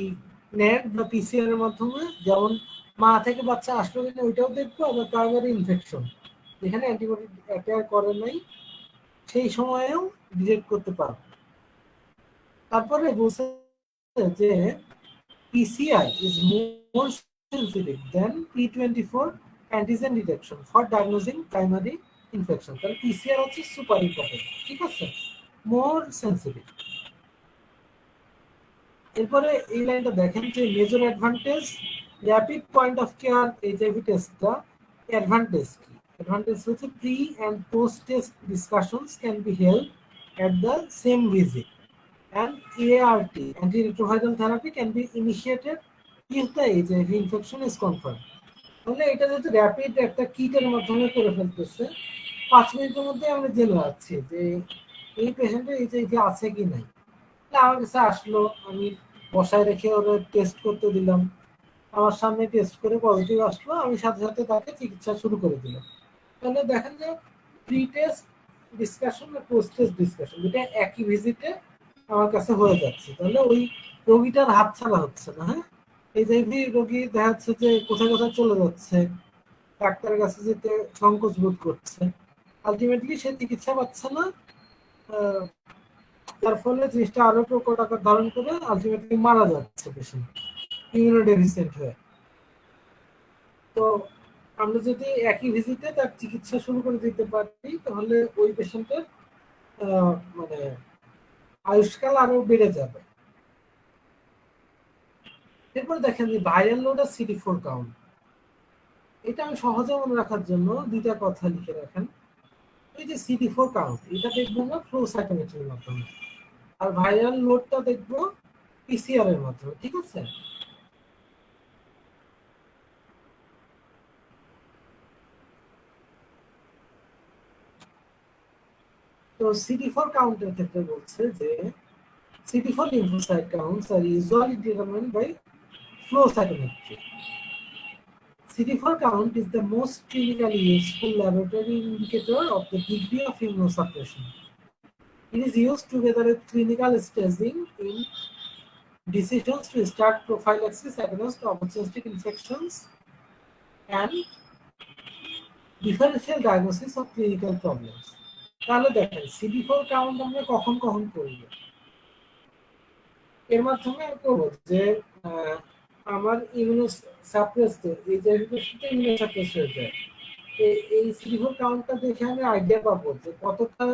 নেট বা পিসিআর এর মাধ্যমে যেমন মা থেকে বাচ্চা আসলো কিনা ওইটাও দেখবো, আবার প্রাইমারি ইনফেকশন যেখানে অ্যান্টিবডি অ্যাটাক করে নাই সেই সময়েও ডিটেক্ট করতে পারবো। তারপরে বলছে যে PCI is more sensitive than P24 antigen detection for diagnosing primary infection. তাহলে PCR হচ্ছে সুপার ইম্পর্টেন্ট, ঠিক আছে, মোর সেন্সিটিভ। এরপরে এই লাইনটা দেখেন যে major advantage rapid point of care HIV টেস্টটা অ্যাডভান্টেজ কি? অ্যাডভান্টেজ হচ্ছে pre and post test discussions can be held at the same visit and ART, antiretroviral therapy, can be initiated if the HIV infection is confirmed. তাহলে এটা যেহেতু rapid একটা কিটের মাধ্যমে করে ফেলতেছে, 5 মিনিটের মধ্যে আমরা জেনে যাচ্ছি যে এই পেশেন্টের এইচআইভি আছে কি নাই। আমার কাছে আসলো, আমি বসায় রেখে ওরা টেস্ট করতে দিলাম, আমার সামনে টেস্ট করে পজিটিভ আসলো, আমি সাথে সাথে তাকে চিকিৎসা শুরু করে দিলাম। তাহলে দেখেন যে প্রি টেস্ট ডিসকাশন আর পোস্ট টেস্ট ডিসকাশন দুটো একই ভিজিটে আমার কাছে হয়ে যাচ্ছে। তাহলে ওই রোগীটার হাত ছাড়া হচ্ছে না। হ্যাঁ, এইচআইভি রোগী দেখা যাচ্ছে যে কোথায় কোথায় চলে যাচ্ছে, ডাক্তারের কাছে যেতে সংকোচ বোধ করছে, আলটিমেটলি সে চিকিৎসা পাচ্ছে না, তার ফলে জিনিসটা আরো প্রকট আকার ধারণ করে আলটিমেটলি মারা যাচ্ছে পেশেন্ট ইমিউনোডেফিসিয়েন্ট হয়ে। তো আমরা যদি একই ভিজিটে তার চিকিৎসা শুরু করে দিতে পারি তাহলে ওই পেশেন্টের মানে আয়ুষ্কাল আরো বেড়ে যাবে। এরপর দেখেন যে ভাইরাল লোড আর CD4 কাউন্ট, এটা আমি সহজে মনে রাখার জন্য দুইটা কথা লিখে রাখেন। এই যে CD4 কাউন্ট এটা দেখবো না ফ্লো সাইটোমেট্রির মাধ্যমে, আর ভাইরাল লোডটা দেখবো পিসিআর এর মাধ্যমে, ঠিক আছে। তো CD4 কাউন্টের ক্ষেত্রে বলছে যে CD4 lymphocyte counts are usually determined by flow cytometry. CD4 count is the most clinically useful laboratory indicator of the degree of immunosuppression. It is used together with clinical staging in decisions to start prophylaxis against opportunistic infections and differential diagnosis of clinical problems. তাহলে দেখেন CD4 count আমরা কখন কখন করব, এর মাধ্যমে করবো যে আমার ইমিউনোসাপ্রেসড এইচআইভি পেশেন্টে ইমিউনোসাপ্রেস হয়ে যায়, এই CD4 কাউন্টটা দেখে আমি আইডিয়া পাবো যে কতটা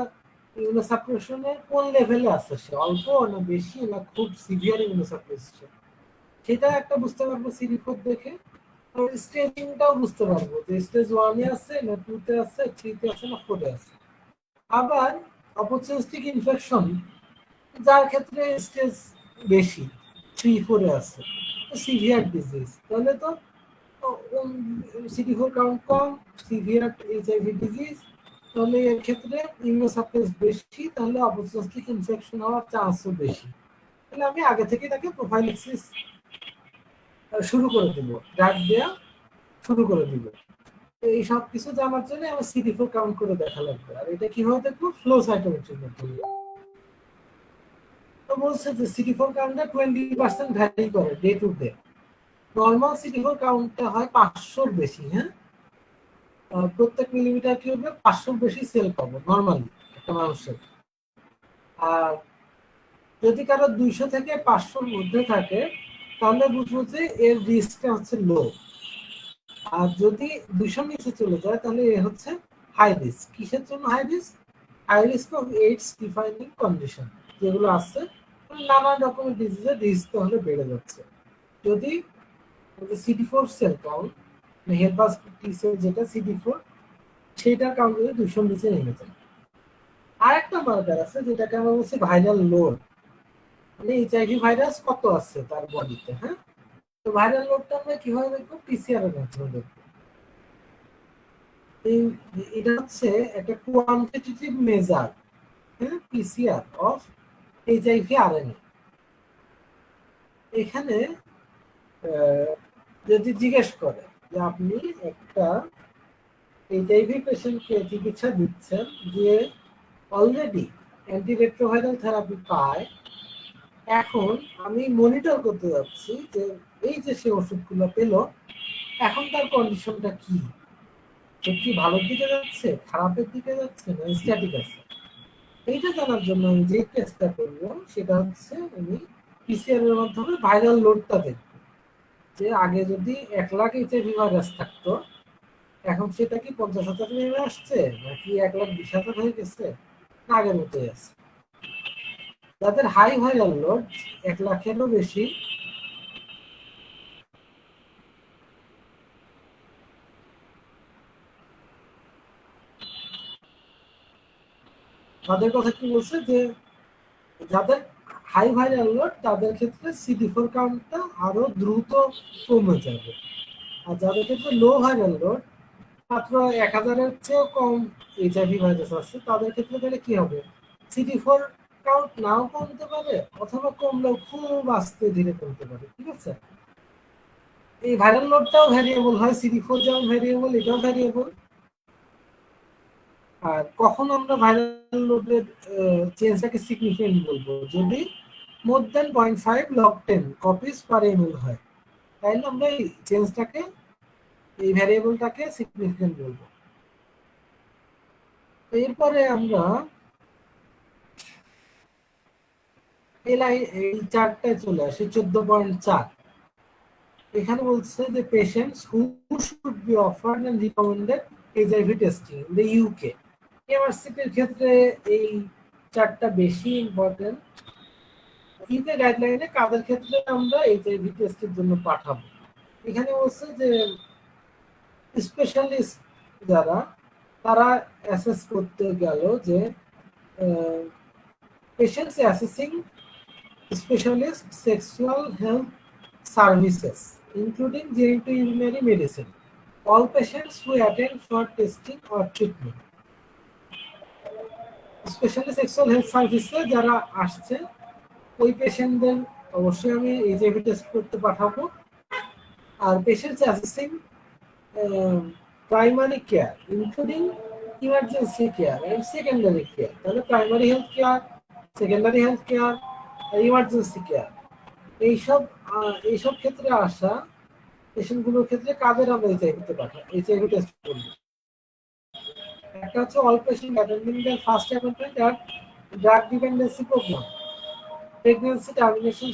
ইমিউনোসাপ্রেশনের কোন লেভেলে আছে, সে অল্প না বেশি না খুব সিভিয়ার ইমিউনোসাপ্রেসড, সেটা একটা বুঝতে পারবো CD4 দেখে। স্টেজিংটাও বুঝতে পারবো যে স্টেজ 1 এ আছে না 2 তে আছে, 3 তে আছে না 4 এ আছে। আবার অপরচুনিস্টিক ইনফেকশন যার ক্ষেত্রে স্টেজ বেশি 3-4 এ আছে, সিভিয়ার ডিজিজ, তাহলে তো CD4 কাউন্ট কম, সিভিয়ার এইচআইভি ডিজিজ, তাহলে এর ক্ষেত্রে ইমিউনোসাপ্রেস বেশি, তাহলে অপরচুনিস্টিক ইনফেকশন হওয়ার চান্সও বেশি। তাহলে আমি আগে থেকে তাকে প্রোফাইলাক্সিস শুরু করে দিব, ড্রাগ দেওয়া শুরু করে দিব। এই সব কিছু জানার জন্য আমার CD4 কাউন্ট করে দেখা লাগবে। আর এটা কিভাবে দেখবো? ফ্লো সাইটোমেট্রির মাধ্যমে। তো বলছে যে CD4 কাউন্টটা 20% ভ্যারি করে day to day. Normal CD4 কাউন্টটা হয় 500-র বেশি। হ্যাঁ, প্রত্যেক মিলিমিটার কিউবে 500-র বেশি সেল পাবো নর্মালি একটা মানুষের। আর যদি কারো 200 থেকে 500-র মধ্যে থাকে তাহলে বুঝবো যে এর রিস্কটা হচ্ছে লো। আর যদি 200-র নিচে চলে যায় তাহলে এ হচ্ছে হাই রিস্ক। কিসের জন্য high risk? High risk of AIDS defining condition যেগুলো আছে, নানা রকমের ডিজিজের রিস্ক তাহলে বেড়ে যাচ্ছে যদি CD4 সেল কাউন্ট, হেলপার টি সেল যেটা CD4, সেটার কাউন্ট যদি 200 নিচে নেমে যায়। আরেকটা মার্কার আছে যেটাকে আমরা বলছি ভাইরাল লোড, মানে এইচআইভি ভাইরাস কত আছে তার বডিতে। হ্যাঁ, তো ভাইরাল লোডটা আমরা কিভাবে দেখবো? পিসিআর এর মাধ্যমে দেখবো। এটা হচ্ছে একটা কোয়ান্টিটেটিভ মেজার, হ্যাঁ, পিসিআর অফ এইচআইভি আরএনএ। এখানে যদি জিজ্ঞেস করে যে আপনি একটা এইচআইভি পেশেন্টকে চিকিৎসা দিচ্ছেন যে অলরেডি অ্যান্টিরেট্রোভাইরাল থেরাপি পায়, এখন আমি মনিটর করতে যাচ্ছি যে এই যে সে ওষুধগুলো পেল, এখন তার কন্ডিশনটা কি, সে কি ভালোর দিকে যাচ্ছে, খারাপের দিকে যাচ্ছে, না স্ট্যাটিক আছে। এইটা জানার জন্য আমি যে টেস্টটা করবো সেটা হচ্ছে আমি পিসিআর এর মাধ্যমে ভাইরাল লোডটা দেখবো, যে আগে যদি 1,00,000 এইচআইভি ভাইরাস থাকতো, এখন সেটা কি 50,000 নেমে আসছে, নাকি 1,20,000 হয়ে গেছে, না আগের মতোই আছে। যাদের হাই ভাইরাল লোড 1,00,000-এরও বেশি, তাদের কথা কি বলছে যে যাদের হাই ভাইরাল লোড তাদের ক্ষেত্রে CD4 কাউন্টটা আরো দ্রুত কমে যাবে, আর যাদের ক্ষেত্রে লো ভাইরাল লোড মাত্র 1,000-এর চেয়েও কম এইচআইভি ভাইরাস আছে, তাদের ক্ষেত্রে তাহলে কি হবে? CD4 কাউন্ট নাও কমতে পারে, অথবা কমলেও খুব আস্তে ধীরে কমতে পারে। ঠিক আছে, এই ভাইরাল লোডটাও ভ্যারিয়েবল হয়, CD4 যেমন ভ্যারিয়েবল, এটাও ভ্যারিয়েবল। আর কখন আমরা ভাইরাল লোডের চেঞ্জটাকে সিগনিফিকেন্ট বলবো? যদি মোর দেন 0.5 log 10 কপিস পার ml হয়, তাইলে আমরা এই চেঞ্জটাকে, এই ভ্যারিয়েবলটাকে সিগনিফিকেন্ট বলবো। এরপরে আমরা এই চার্টটায় চলে আসি 14.4। এখানে বলছে যে patients who should be offered and recommended HIV testing in the UK. ইউনিভার্সিটির ক্ষেত্রে এই চার্টটা বেশি ইম্পর্টেন্ট। ইউকে গাইডলাইনে কাদের ক্ষেত্রে আমরা এইচআইভি টেস্টের জন্য পাঠাবো, এখানে বলছে যে স্পেশালিস্ট যারা, তারা অ্যাসেস করতে গেল যে patients assessing specialist sexual health services, including genitourinary medicine, all patients who attend for testing or treatment. Specially sexual health সার্ভিসে যারা আসছে ওই পেশেন্টদের অবশ্যই আমি এইচআইভি টেস্ট করতে পাঠাবো। আর patients assessing primary care including emergency care and secondary care, তাহলে primary health care, secondary health care, emergency care, এইসব ক্ষেত্রে আসা পেশেন্টগুলোর ক্ষেত্রে কাদের আমরা এইচআইভিতে পাঠাই, এইচআইভি টেস্ট করব। একটা হচ্ছে all patient attending the first appointment at drug dependency programme, pregnancy termination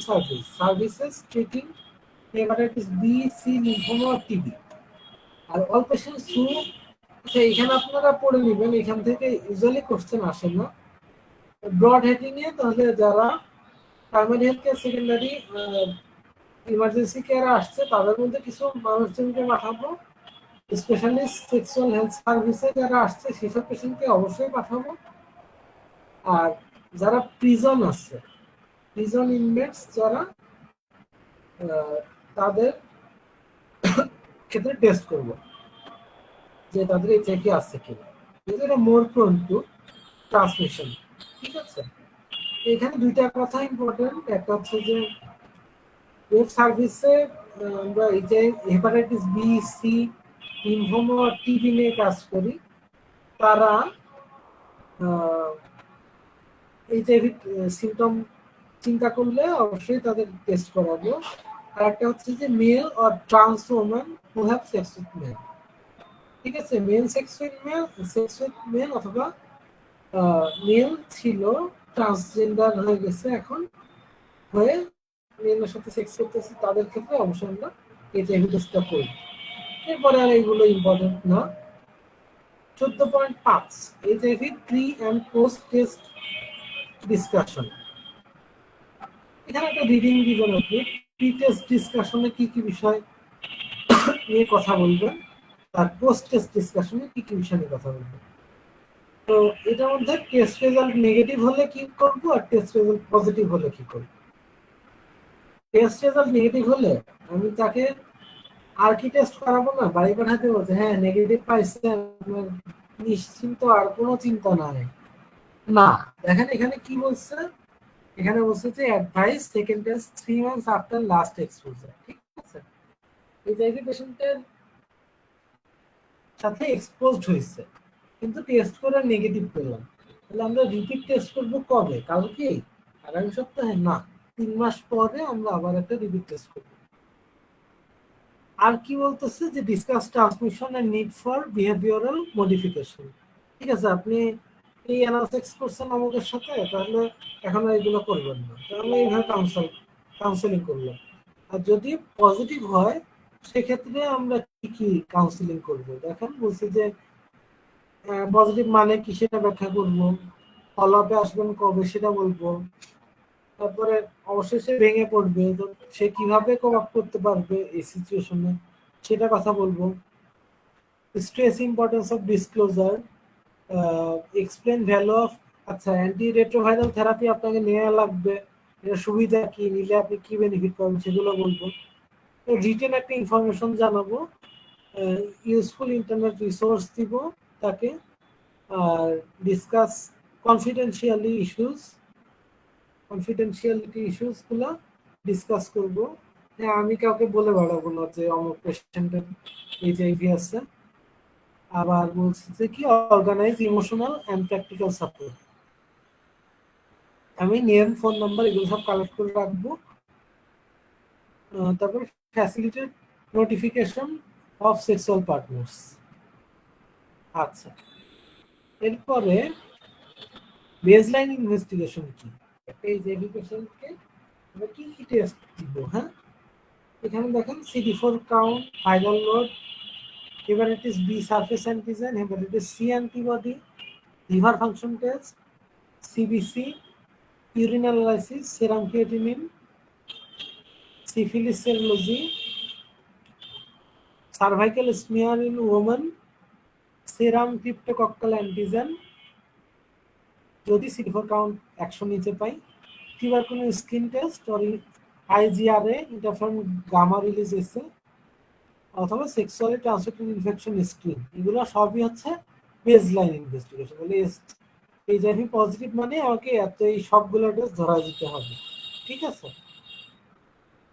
services treating hepatitis B, C, lymphoma, TB. আর অল পেশেন্টস হু, এখানে আপনারা পড়ে নেবেন, এখান থেকে ইউজুয়ালি কোশ্চেন আসে না ব্রড হেডিং এ। তাহলে যারা primary health care, secondary, emergency কেয়ারে আসছে তাদের মধ্যে কিছু মানুষজনকে পাঠাবো। স্পেশালিস্ট সেক্সুয়াল হেলথ সার্ভিসে যারা আসছে সেসব পেশেন্টকে অবশ্যই পাঠাবো। আর যারা প্রিজন আছে, প্রিজন ইনমেটস যারা, তাদের ক্ষেত্রে টেস্ট করব যে তাদের এইচআইভি আছে কিনা, যেটা মোর প্রোন টু ট্রান্সমিশন। ঠিক আছে, এখানে দুইটা কথা ইম্পর্টেন্ট। একটা হচ্ছে যে ওয়েব সার্ভিসে আমরা এই যে hepatitis B, C, lymphoma, TB নিয়ে কাজ করি, তারা এইচআইভি সিমটম চিন্তা করলে অবশ্যই তাদের টেস্ট করাবো। আর একটা হচ্ছে যে male or trans woman who have sex with male. ঠিক আছে, মেল সেক্স উইথ মেল অথবা মেল ছিল ট্রান্সজেন্ডার হয়ে গেছে এখন, হয়ে মেয়েদের সাথে সেক্স করতেছে, তাদের ক্ষেত্রে অবশ্যই আমরা এইচআইভি টেস্টটা করি। এরপরে আর এইগুলো ইম্পর্টেন্ট না। 14.5 HIV pre and post test discussion. এখানে একটা রিডিং দিবেন আপনি। প্রি টেস্ট ডিসকাশনে কি কি বিষয় নিয়ে কথা বলবেন, আর পোস্ট টেস্ট ডিসকাশনে কি কি বিষয় নিয়ে কথা বলবেন। তো এটার মধ্যে টেস্ট রেজাল্ট নেগেটিভ হলে কি করব, আর টেস্ট রেজাল্ট পজিটিভ হলে কি করব। টেস্ট রেজাল্ট নেগেটিভ হলে আমি তাকে আর কি টেস্ট করাবো না, বাড়ি পাঠাতে বলছে হ্যাঁ নেগেটিভ পাইছে আপনার নিশ্চিন্ত, আর কোনো চিন্তা নাই। না, দেখেন এখানে কি বলছে, এখানে বলছে যে advice second test 3 months after last exposure. ঠিক আছে, এইচআইভি পেশেন্টের সাথে এক্সপোজড হয়েছে কিন্তু টেস্ট করে নেগেটিভ পেলাম, তাহলে আমরা রিপিট টেস্ট করবো কবে, কালকে, আগামী সপ্তাহে? না, 3 মাস পরে আমরা আবার একটা রিপিট টেস্ট করবো। আর কি বলতেছে যে discuss transmission and need for behavioural modification. ঠিক আছে, আপনি এই অ্যানালাইসিস করছেন আমাদের সাথে, তাহলে এখন এগুলো করবেন না, তাহলে এইভাবে কাউন্সেলিং করলাম। আর যদি পজিটিভ হয় সেক্ষেত্রে আমরা কি কি কাউন্সিলিং করব, দেখেন বলছে যে পজিটিভ মানে কি সেটা ব্যাখ্যা করবো, ফলো আপে আসবেন কবে সেটা বলবো, তারপরে অবশেষে ভেঙে পড়বে তো সে কিভাবে কোপ আপ করতে পারবে এই সিচুয়েশনে সেটা কথা বলবো। Stress importance of disclosure, explain value of, আচ্ছা অ্যান্টি রেট্রোভাইরাল থেরাপি আপনাকে নেওয়া লাগবে, এটা সুবিধা কি, নিলে আপনি কি বেনিফিট পাবেন সেগুলো বলবো। রিটেন একটা ইনফরমেশন জানাবো, ইউজফুল ইন্টারনেট রিসোর্স দিব তাকে, আর ডিসকাস কনফিডেন্সিয়ালিটি ইস্যুস গুলো ডিসকাস করবো। হ্যাঁ, আমি কাউকে বলে বেড়াবো না যে অমুক পেশেন্টের এইচআইভি আছে। আবার বলছে যে কি organise emotional and practical support, আমি নেম ফোন নাম্বার এগুলো সব কালেক্ট করে রাখবো। তারপর facilitated notification of sexual partners. আচ্ছা, এরপরে বেসলাইন ইনভেস্টিগেশন কি, একটা এইচআইভি পেশেন্টকে আমরা কি কি টেস্ট দিব। হ্যাঁ, এখানে দেখেন CD4 count, viral load, hepatitis B surface antigen, hepatitis C antibody, liver function test, CBC, urine analysis, serum creatinine, syphilis serology, cervical smear in women, serum cryptococcal antigen যদি CD4 কাউন্ট 100 নিচে পাই, tuberculosis skin test or IgRA interferon gamma release assay, অথবা sexually transmitted infection screen, এগুলো সবই হচ্ছে baseline investigation. বলে HIV positive মানে আমাকে এত এই সবগুলো টেস্ট ধরা দিতে হবে। ঠিক আছে,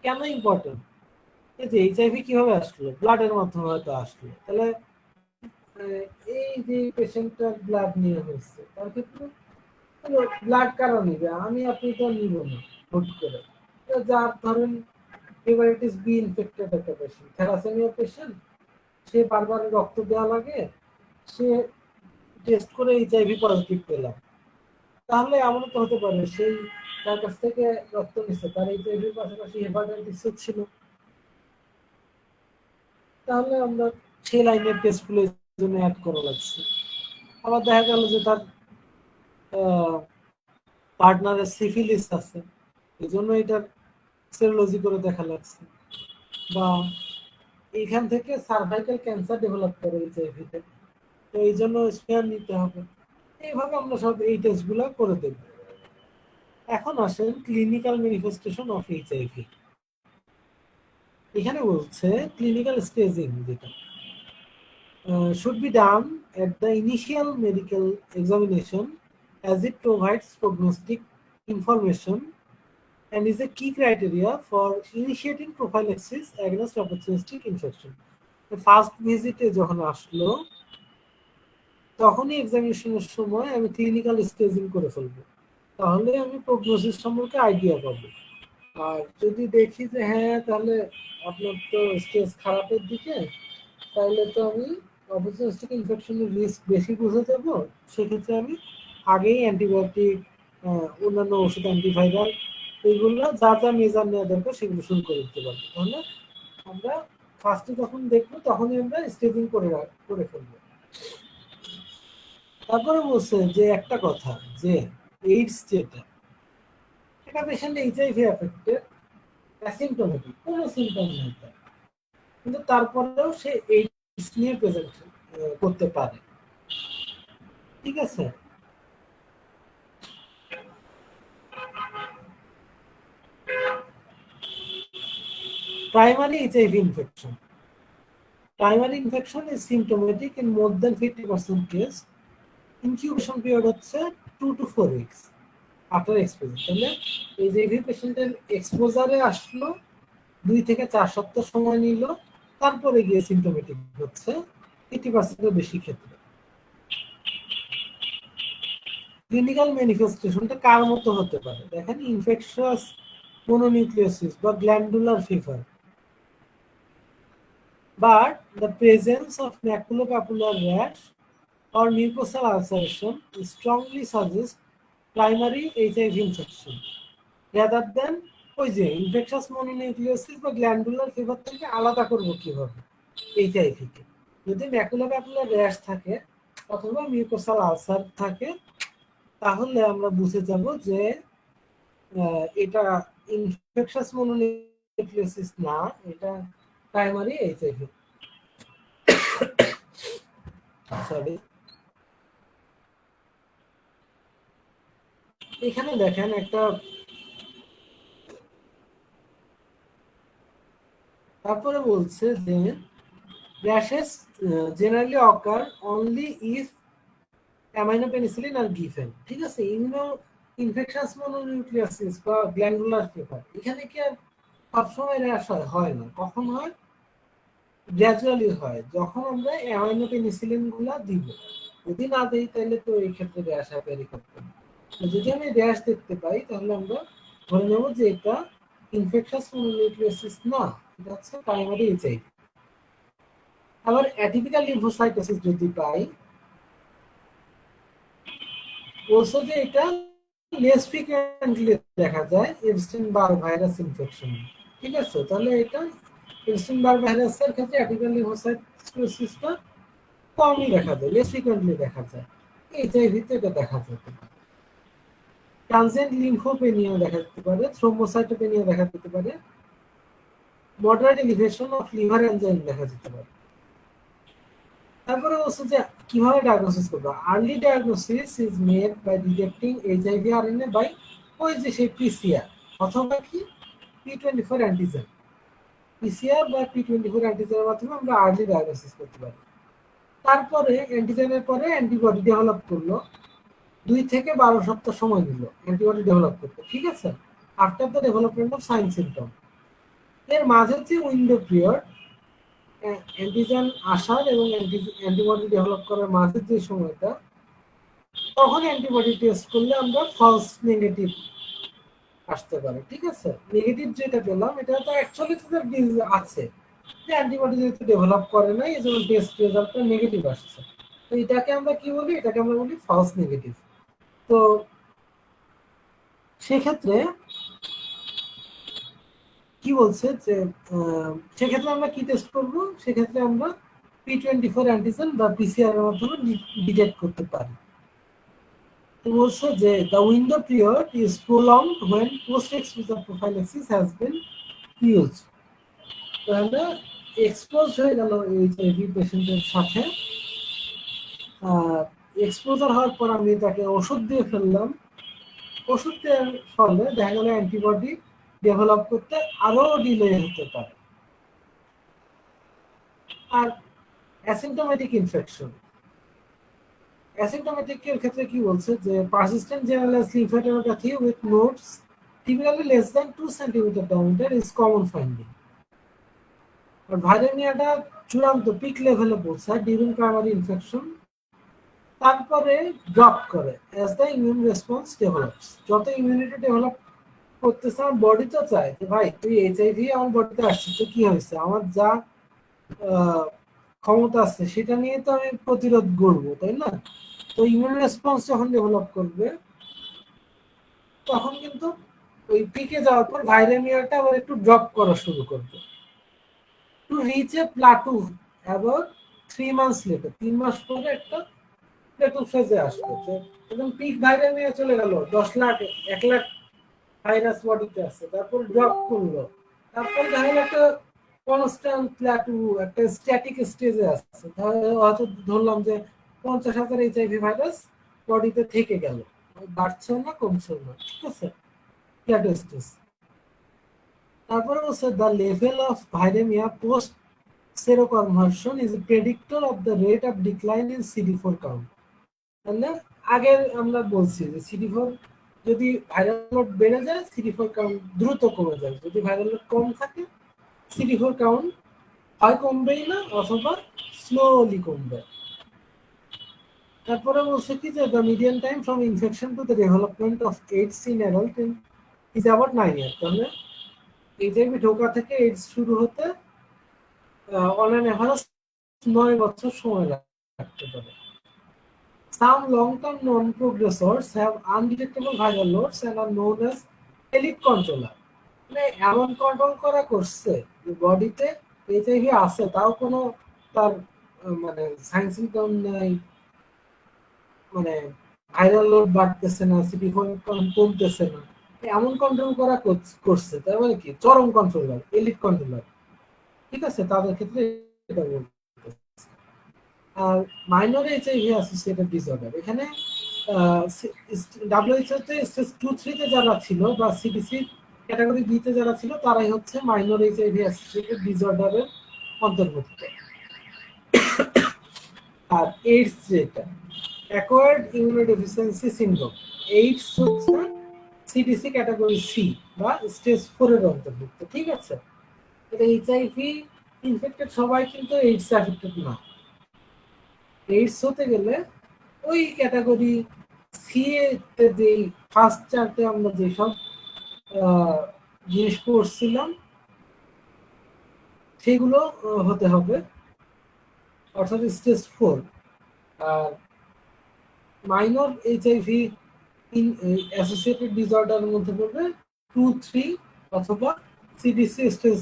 কেন ইম্পর্টেন্ট, এই যে এইচআইভি কিভাবে আসলো, ব্লাডের মাধ্যমে হয়তো আসলো, তাহলে এই যে পেশেন্টটার ব্লাড নিয়ে হয়েছে তার ক্ষেত্রে ব্লাড কারা নিবে, আমি আপনি তো নিব না হুট করে। যার ধরেন হেপাটাইটিস বি ইনফেক্টেড একটা পেশেন্ট, থ্যালাসেমিয়া পেশেন্ট, সে বারবার রক্ত দেওয়া লাগে, সে টেস্ট করে এইচআইভি পজিটিভ পেলাম, তাহলে এমন তো হতে পারে সেই তার কাছ থেকে রক্ত নিচ্ছে তার এইচআইভির পাশাপাশি হেপাটাইটিসও ছিল, তাহলে আমরা সেই লাইনের টেস্টগুলো জন্য অ্যাড করা লাগছে। আবার দেখা গেল যে তার পার্টনারের সিফিলিস আছে, এই জন্য এটার সেরোলজি করে দেখা লাগছে। বা এইখান থেকে সার্ভাইকাল ক্যান্সার ডেভেলপ করে এইচআইভিতে, তো এই জন্য স্পেয়ার নিতে হবে। এইভাবে আমরা সব এই টেস্টগুলো করে দেব। এখন আসেন ক্লিনিক্যাল ম্যানিফেস্টেশন অফ এইচআইভি। এখানে বলছে ক্লিনিক্যাল স্টেজিং যেটা should be done at the initial medical examination as it provides prognostic information and is a key criteria for initiating prophylaxis against opportunistic infection. First ভিজিটে যখন আসলো তখনই এক্সামিনেশনের সময় আমি clinical staging করে ফেলবো, তাহলে আমি প্রগনোসিস সম্পর্কে আইডিয়া পাবো। আর যদি দেখি যে হ্যাঁ তাহলে আপনার তো স্টেজ খারাপের দিকে, তাহলে তো আমি অপরচুনিস্টিক ইনফেকশনের রিস্ক বেশি বুঝে যাব, সেক্ষেত্রে আমি আগেই অ্যান্টিবায়োটিক, অন্যান্য ওষুধ, অ্যান্টিভাইরাল, এইগুলো যা যা মেজার নেওয়া দরকার সেগুলো শুরু করে দিতে পারবো। তাহলে আমরা ফার্স্টে যখন দেখবো তখনই আমরা স্টেজিং করে ফেলবো। তারপরে বলছে যে একটা কথা, যে এইডস যেটা, এটা পেশেন্ট এইচআইভি এফেক্টেড, অ্যাসিম্পটোমেটিক, কোনো সিমটম নেই তার, কিন্তু তারপরেও সে এইডস নিয়ে প্রেজেন্ট করতে পারে। ঠিক আছে। Primary HIV infection, primary infection is symptomatic in more than 50% case. Incubation period হচ্ছে 2 to 4 উইকস আফটার এক্সপোজার। তাহলে এইচআইভি পেশেন্টের এক্সপোজারে আসলো, 2 থেকে 4 সপ্তাহ সময় নিল, তারপরে গিয়ে সিমটোমেটিক হচ্ছে 80% বেশি ক্ষেত্রে। ক্লিনিক্যাল ম্যানিফেস্টেশনটা কার মতো হতে পারে দেখেন, ইনফেকশাস mononucleosis বা glandular fever, but the presence of maculopapular rash or mucosal ulceration strongly suggests primary HIV infection rather than ওই যে ইনফেকশাস মনোনিউক্লিওসিস বা গ্ল্যান্ডুলার ফিভার থেকে আলাদা করব কিভাবে এইচআইভি কে। যদি ম্যাকুলোপ্যাপুলার র্যাশ থাকে অথবা মিউকোসাল আলসার থাকে, তাহলে আমরা বুঝে যাব যে এটা ইনফেকশাস মনোনিউক্লিওসিস না, এটা প্রাইমারি এইচআইভি। সরি, এখানে দেখেন একটা, তারপরে বলছে যে rashes generally occur only if aminopenicillin are given. ঠিক আছে, ইমিউনো ইনফেকশাস মনোনিউক্লিওসিস বা গ্ল্যান্ডুলার ফিভার, এখানে কি আর সবসময় র্যাশ হয় না, কখন হয়, গ্র্যাজুয়ালি হয়, যখন আমরা অ্যামাইনোপেনিসিলিন গুলা দিব। যদি না দিই তাহলে তো এই ক্ষেত্রে র্যাশ অ্যাপিয়ারি করতে না। যদি আমি র্যাশ দেখতে পাই তাহলে আমরা ধরে নেব যে এটা ইনফেকশাস মনোনিউক্লিওসিস না, এটা হচ্ছে প্রাইমারি এইচআইভি। আবার অ্যাটিপিক্যাল লিম্ফোসাইটোসিস যদি পাই, বলছে যে এটা লেস ফ্রিকোয়েন্টলি দেখা যায় এপস্টিন বার ভাইরাস ইনফেকশন। ঠিক আছে, তাহলে এটা এপস্টিন বার ভাইরাসের ক্ষেত্রে অ্যাটিপিক্যাল লিম্ফোসাইটোসিসটা কমই দেখা যায়, লেস ফ্রিকোয়েন্টলি দেখা যায়। এইচআইভিতে এটা দেখা যেতে পারে। ট্রানজিয়েন্ট লিম্ফোপেনিয়া দেখা যেতে পারে, থ্রোম্বোসাইটোপেনিয়া দেখা যেতে পারে, moderate elevation of liver enzyme দেখা যেতে পারে। তারপরে বলছে যে কিভাবে ডায়াগনোসিস করবো। Early diagnosis is made by detecting HIV RNA by ওই যে সেই পিসিআর অথবা কি P24 অ্যান্টিজেন। পিসিআর বা P24 অ্যান্টিজেনের মাধ্যমে আমরা আর্লি ডায়াগনোসিস করতে পারি। তারপরে অ্যান্টিজেনের পরে অ্যান্টিবডি ডেভেলপ করলো, 2 থেকে 12 সপ্তাহ সময় নিল অ্যান্টিবডি ডেভেলপ করতে। ঠিক আছে, after the development of sign symptom, এর মাঝে যে উইন্ডো পিরিয়ড অ্যান্টিজেন আসার এবং অ্যান্টিবডি ডেভেলপ করার মাঝে যে সময়টা, তখন অ্যান্টিবডি টেস্ট করলে আমরা ফলস নেগেটিভ আসতে পারে। ঠিক আছে, নেগেটিভ যেটা পেলাম এটা তো অ্যাকচুয়ালি তো ডিজিজ আছে, যে অ্যান্টিবডি যেহেতু ডেভেলপ করে না এই জন্য টেস্ট রেজাল্টটা নেগেটিভ আসছে। তো এটাকে আমরা কি বলি, এটাকে আমরা বলি ফলস নেগেটিভ। তো সেক্ষেত্রে কি বলছে যে সেক্ষেত্রে আমরা কি টেস্ট করবো, সেক্ষেত্রে আমরা P24 অ্যান্টিজেন বা পিসিআর এর মাধ্যমে ডিটেক্ট করতে পারি। তো বলছে যে the window period is prolonged when post-exposure prophylaxis has been used. তো আমরা এক্সপোজ হয়ে গেল এইচআইভি পেশেন্টের সাথে, এক্সপোজার হওয়ার পর আমি তাকে ওষুধ দিয়ে ফেললাম, ওষুধ দেওয়ার ফলে দেখা গেল অ্যান্টিবডি ডেভেলপ করতে আরো ডিলে হতে পারে। আর অ্যাসিম্পটোমেটিক ইনফেকশন, অ্যাসিম্পটোমেটিক এর ক্ষেত্রে কি বলছে যে persistent generalised lymphadenopathy with nodes typically less than 2 centimeter diameter is common finding. আর ভাইরেমিয়াটা চূড়ান্ত পিক লেভেলে পৌঁছায় ডিউরিং প্রাইমারি ইনফেকশন, তারপরে ড্রপ করে as the immune response develops. যত ইমিউনিটি ডেভেলপ করতেছে আমার বডি তো চায় যে ভাই তুই এইচআইভি আমার বডিতে আসছিস তো কি হয়েছে, আমার যা ক্ষমতা আছে সেটা নিয়ে তো আমি প্রতিরোধ করবো, তাই না? তো ইমিউন রেসপন্স যখন ডেভেলপ করবে তখন কিন্তু ওই পিকে যাওয়ার পর ভাইরেমিয়াটা আবার একটু ড্রপ করা শুরু করবে, to reach A plateau about 3 months letter, 3 মাস পরে একটা প্লেটো ফেজে আসবে, এবং পিক ভাইরামিয়া চলে গেল 10 লাখ 1 লাখ ভাইরাস বডিতে আছে, তারপর ড্রপ করলো, তারপর দেখা গেল একটা কনস্ট্যান্ট প্ল্যাটু, একটা স্ট্যাটিক স্টেজে আসছে, তাহলে হয়তো ধরলাম যে 50,000 এইচআইভি ভাইরাস বডিতে থেকে গেল, বাড়ছেও না কমছেও না, ঠিক আছে, প্ল্যাটু স্টেজ। তারপরে বলছে the level of viraemia post seroconversion is predictor of the rate of decline in CD4 count. তাহলে আগে আমরা বলছি যে CD4 যদি ভাইরাল লোড বেড়ে যায় CD4 কাউন্ট দ্রুত কমে যায়, যদি ভাইরাল লোড কম থাকে CD4 কাউন্ট হয় কমবেই না অথবা স্লোলি কমবে। তারপরে বলছে কি যে the median time from infection to the development of AIDS in adult is about 9 ইয়ার। তাহলে এইচআইভি ঢোকা থেকে এইডস শুরু হতে অন অ্যান এভারেজ 9 বছর সময় লাগতে পারে। Some long-term non-progressors have undetectable viral loads and are known as elite controller. মানে এমন কন্ট্রোল করা করছে যে বডিতে এইচআইভি আছে, তাও কোনো তার মানে সাইন সিম্পটম নাই, মানে ভাইরাল লোড বাড়তেছে না, CD4 কমতেছে না, এমন কন্ট্রোল করা করছে, তার মানে কি চরম কন্ট্রোলার, এলিট কন্ট্রোলার, ঠিক আছে, তাদের ক্ষেত্রে এটা বলতে। আর মাইনর এইচআইভি অ্যাসোসিয়েটেড ডিসঅর্ডার, এখানে WHO তে স্টেজ 2-3 তে যারা ছিল বা সিডিসি ক্যাটাগরি বি তে যারা ছিল তারাই হচ্ছে মাইনর এইচআইভি অ্যাসোসিয়েটেড ডিসঅর্ডারের অন্তর্ভুক্ত। আর এইডস যেটা অ্যাকোয়ার্ড ইমিউনোডেফিসিয়েন্সি সিনড্রোম, এইডস হচ্ছে সিডিসি ক্যাটাগরি সি বা স্টেজ 4 এর অন্তর্ভুক্ত, ঠিক আছে। এটা এইচআইভি ইনফেক্টেড সবাই কিন্তু এইডস অ্যাফেক্টেড না। এইডস হতে গেলে ওই ক্যাটাগরি সি এতে যে ফার্স্ট চার্টে আমরা যেসব জিনিস পড়ছিলাম সেগুলো হতে হবে, অর্থাৎ স্টেজ 4। আর মাইনর এইচআইভি অ্যাসোসিয়েটেড ডিসঅর্ডারের মধ্যে পড়বে 2-3 অথবা সিডিসি স্টেজ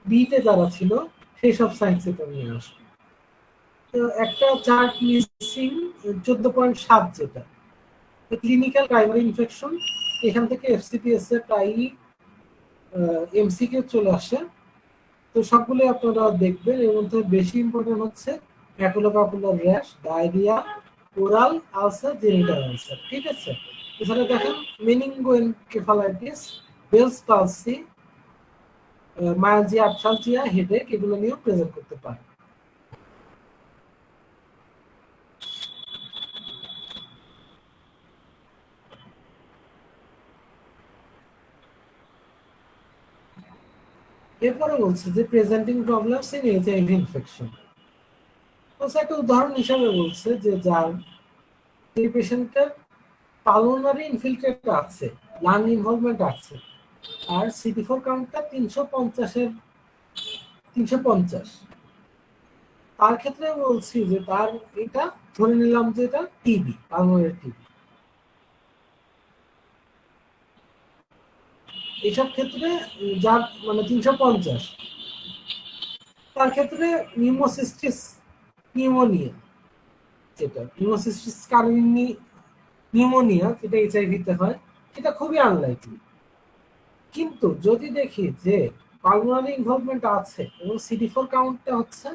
বি তে যারা ছিল সেই সব সাইন্স এটা নিয়ে আসবে। তো একটা চার্ট মিসিং 14.7 যেটা ক্লিনিক্যাল প্রাইমারি ইনফেকশন, এখান থেকে এফসিপিএস এর প্রায়ই এমসিকিউ চলে আসে, তো সবগুলো আপনারা দেখবেন। এর মধ্যে বেশি ইম্পর্টেন্ট হচ্ছে maculopapular rash, diarrhoea, oral ulcer, genital ulcer, ঠিক আছে। এছাড়া দেখেন meningoencephalitis, Bell's palsy, myalgia, arthralgia, headache, এগুলো নিয়েও প্রেজেন্ট করতে পারে। এরপরে বলছে যে presenting problems in HIV infection. একটা উদাহরণ হিসাবে বলছে যে যার এই পেশেন্টের পালমোনারি ইনফিলট্রেট আছে, লাং ইনভলভমেন্ট আছে, আর CD4 কাউন্টটা 350, তার ক্ষেত্রে বলছি যে তার এটা ধরে নিলাম যে এটা টিবি, পালমোনারি টিবি। এসব ক্ষেত্রে যার মানে 350, তার ক্ষেত্রে নিউমোসিস্টিস নিউমোনিয়া, যেটা নিউমোসিস্টিস কারিনি নিউমোনিয়া, যেটা এইচআইভিতে হয়, এটা খুবই আনলাইকলি। কিন্তু যদি দেখি যে পালমোনারি ইনভলভমেন্ট আছে এবং CD4 কাউন্টটা হচ্ছে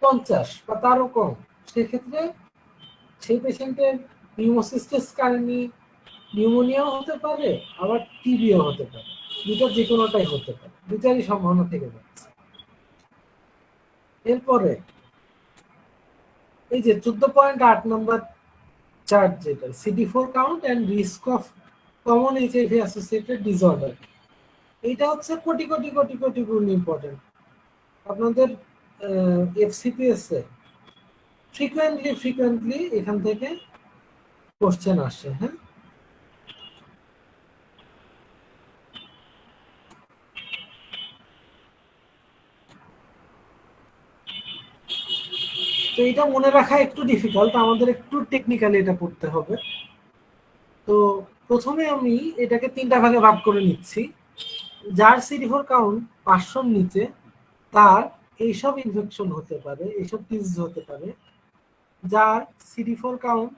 50 বা তারও কম, সেক্ষেত্রে সেই পেশেন্টের নিউমোসিস্টিস কারিনি নিউমোনিয়াও হতে পারে, আবার টিবিও হতে পারে, দুটার যে কোনোটাই হতে পারে, দুটারই সম্ভাবনা থেকে যাচ্ছে। এরপরে এই যে 14.8 নম্বর চার্ট, যেটা CD4 count and risk of common HIV associated disorder, এইটা হচ্ছে কোটি কোটি কোটি কোটি গুণ ইম্পর্টেন্ট। আপনাদের এফসিপিএস এ ফ্রিকুয়েন্টলি এখান থেকে কোশ্চেন আসে, হ্যাঁ। তো এটা মনে রাখা একটু ডিফিকাল্ট, আমাদের একটু টেকনিক্যালি এটা পড়তে হবে। তো প্রথমে আমি এটাকে 3টা ভাগে ভাগ করে নিচ্ছি। যার CD4 কাউন্ট 500-র নিচে, তার এইসব ইনফেকশন হতে পারে, এইসব ডিজিজ হতে পারে। যার CD4 কাউন্ট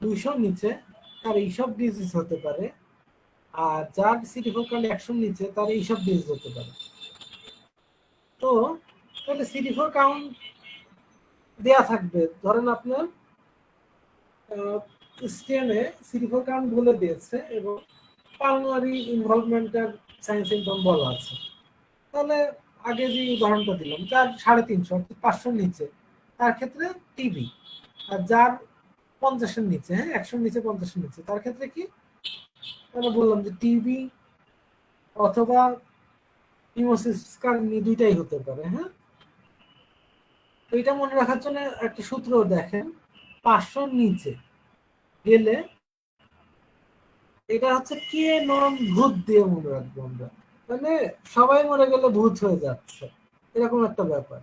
200 নিচে তার এইসব ডিজিজ হতে পারে, আর যার CD4 কাউন্ট 100 নিচে তার এইসব ডিজিজ হতে পারে। তো তাহলে CD4 কাউন্ট দেয়া থাকবে, ধরেন আপনার স্টেনে CD4 কাউন্ট বলে দিয়েছে এবং পালমোনারি ইনভলভমেন্টের সাইন সিম্পটম বলা আছে। তাহলে আগে যে উদাহরণটা দিলাম, যার 350 অর্থাৎ 500 নিচে তার ক্ষেত্রে টিবি, আর যার 50-এর নিচে, হ্যাঁ 100-র নিচে 50-এর নিচে তার ক্ষেত্রে কি আমরা বললাম যে টিবি অথবা হিমোসিস্টিস কারণে দুইটাই হতে পারে। হ্যাঁ, তো এটা মনে রাখার জন্য একটা সূত্র দেখেন, 500-র নিচে গেলে এটা হচ্ছে কে নন ভূত দিয়ে মনে রাখবো আমরা, মানে সবাই মরে গেলে ভূত হয়ে যাচ্ছে এরকম একটা ব্যাপার।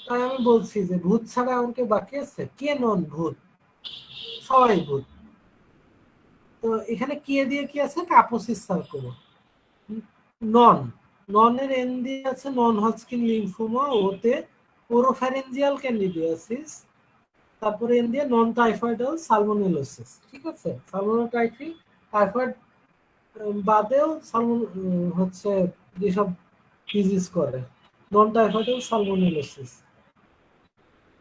তাই আমি বলছি যে ভূত ছাড়া আমাকে বাকি আছে, কে নন ভূত, সবাই ভূত। তো এখানে কে দিয়ে কি আছে, কাপোসিস সার্কোমা। নন, ননের এন দিয়ে আছে নন হজকিন লিম্ফোমা, ওতে ওরোফ্যারিঞ্জিয়াল ক্যান্ডিডিয়াসিস, তারপরে এন দিয়ে নন টাইফয়েডাল সালমোনেলোসিস। ঠিক আছে, সালমোনোটাইফি টাইফয়েড বাদেও হচ্ছে যেসব ডিজিজ করে, নন টাইফয়েডাল সালমোনেলোসিস।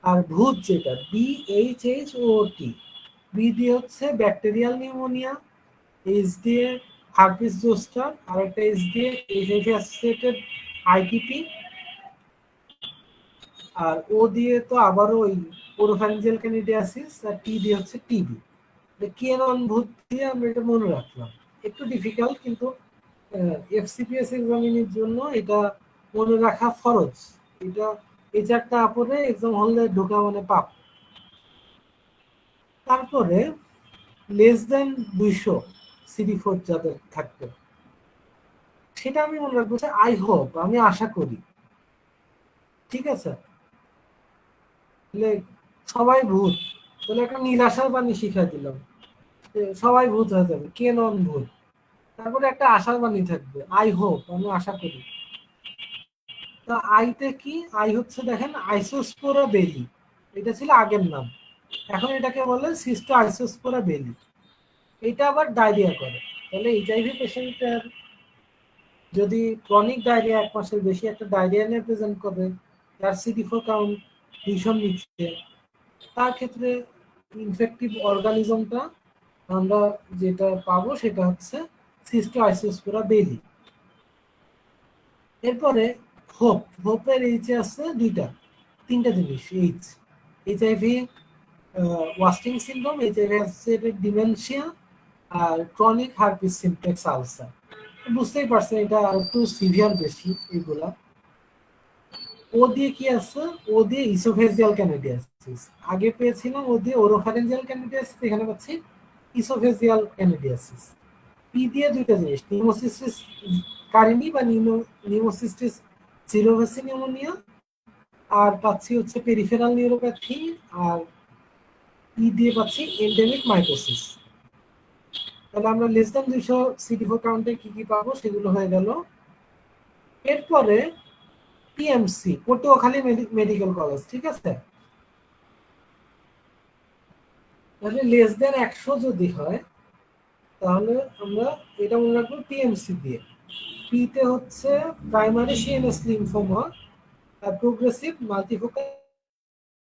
আর ভূত যেটা BHHOT, বি দিয়ে হচ্ছে ব্যাকটেরিয়াল নিউমোনিয়া, এইচ দিয়ে হার্পিস জোস্টার, আর একটা এইচ দিয়ে এইচআইভি অ্যাসোসিয়েটেড ITP, আর ও দিয়ে তো আবারও ওই ওরোফ্যারিঞ্জিয়াল ক্যান্ডিডিয়াসিস, আর টি দিয়ে হচ্ছে টিবি। কে নন ভূত দিয়ে আমরা এটা মনে রাখলাম, একটু ডিফিকাল্ট, কিন্তু FCPS এক্সামিনের জন্য এটা মনে রাখা ফরজ। এটা এই চারটা পরে এক্সাম হলে ঢোকা মানে পাপ। তারপরে লেস দেন 200 CD4 যাদের থাকবে, সেটা আমি মনে রাখবো যে আই হোপ, আমি আশা করি। ঠিক আছে, সবাই ভূত, তাহলে একটা নিরাশার বাণী শিখাই দিলাম, সবাই ভূত হয়ে যাবে, কে নন ভূত। তারপরে একটা আশার বাণী থাকবে, আই হোপ, আমি আশা করি। তা আইতে কি, আই হচ্ছে দেখেন আইসোস্পোরা বেলি, এটা ছিল আগের নাম, এখন এটাকে বলে সিস্টো আইসোস্পোরা বেলি। এটা আবার ডায়রিয়া করে। তাহলে এইচআইভি পেশেন্টের যদি ক্রনিক ডায়রিয়া 1 মাসের বেশি একটা ডায়রিয়া নিয়ে প্রেজেন্ট করে, তার CD4 কাউন্ট 200 নিচ্ছে, তার ক্ষেত্রে ইনফেক্টিভ অর্গানিজমটা আমরা যেটা পাবো সেটা হচ্ছে সিস্টো আইসোস্পোরা বেলি। এরপরে হোপ, হোপের এইচে আছে তিনটা জিনিস, HIV wasting syndrome, HIV associated dementia, আর ক্রনিক হার্পিস সিমপ্লেক্স আলসার। বুঝতেই পারছেন এটা একটু সিভিয়ার বেশি এগুলা। ও দিয়ে কি আছে, ও দিয়ে ইসোফেজিয়াল ক্যানাডিয়াসিস, আগে পেয়েছিলাম ও দিয়ে ওরোফ্যারিঞ্জিয়াল ক্যানাডিয়াসিস, এখানে পাচ্ছি ইসোফেজিয়াল ক্যানাডিয়াসিস। পি দিয়ে দুইটা জিনিস, নিউমোসিস্টিস কারিনি বা নিউমোসিস্টিস জিরোভেসি নিউমোনিয়া, আর পাচ্ছি হচ্ছে পেরিফেরাল নিউরোপ্যাথি, আর ই দিয়ে পাচ্ছি এন্ডেমিক মাইকোসিস। তাহলে আমরা লেস দ্যান 200 CD4 কাউন্টে কি কি পাবো সেগুলো হয়ে গেল। এরপরে PMC, পটুয়াখালী মেডিকেল কলেজ। ঠিক আছে, তাহলে লেস দ্যান 100 যদি হয় তাহলে আমরা এটা মনে রাখবো PMC দিয়ে। পিতে হচ্ছে প্রাইমারি CNS লিম্ফোমা আর প্রোগ্রেসিভ মাল্টিফোকাল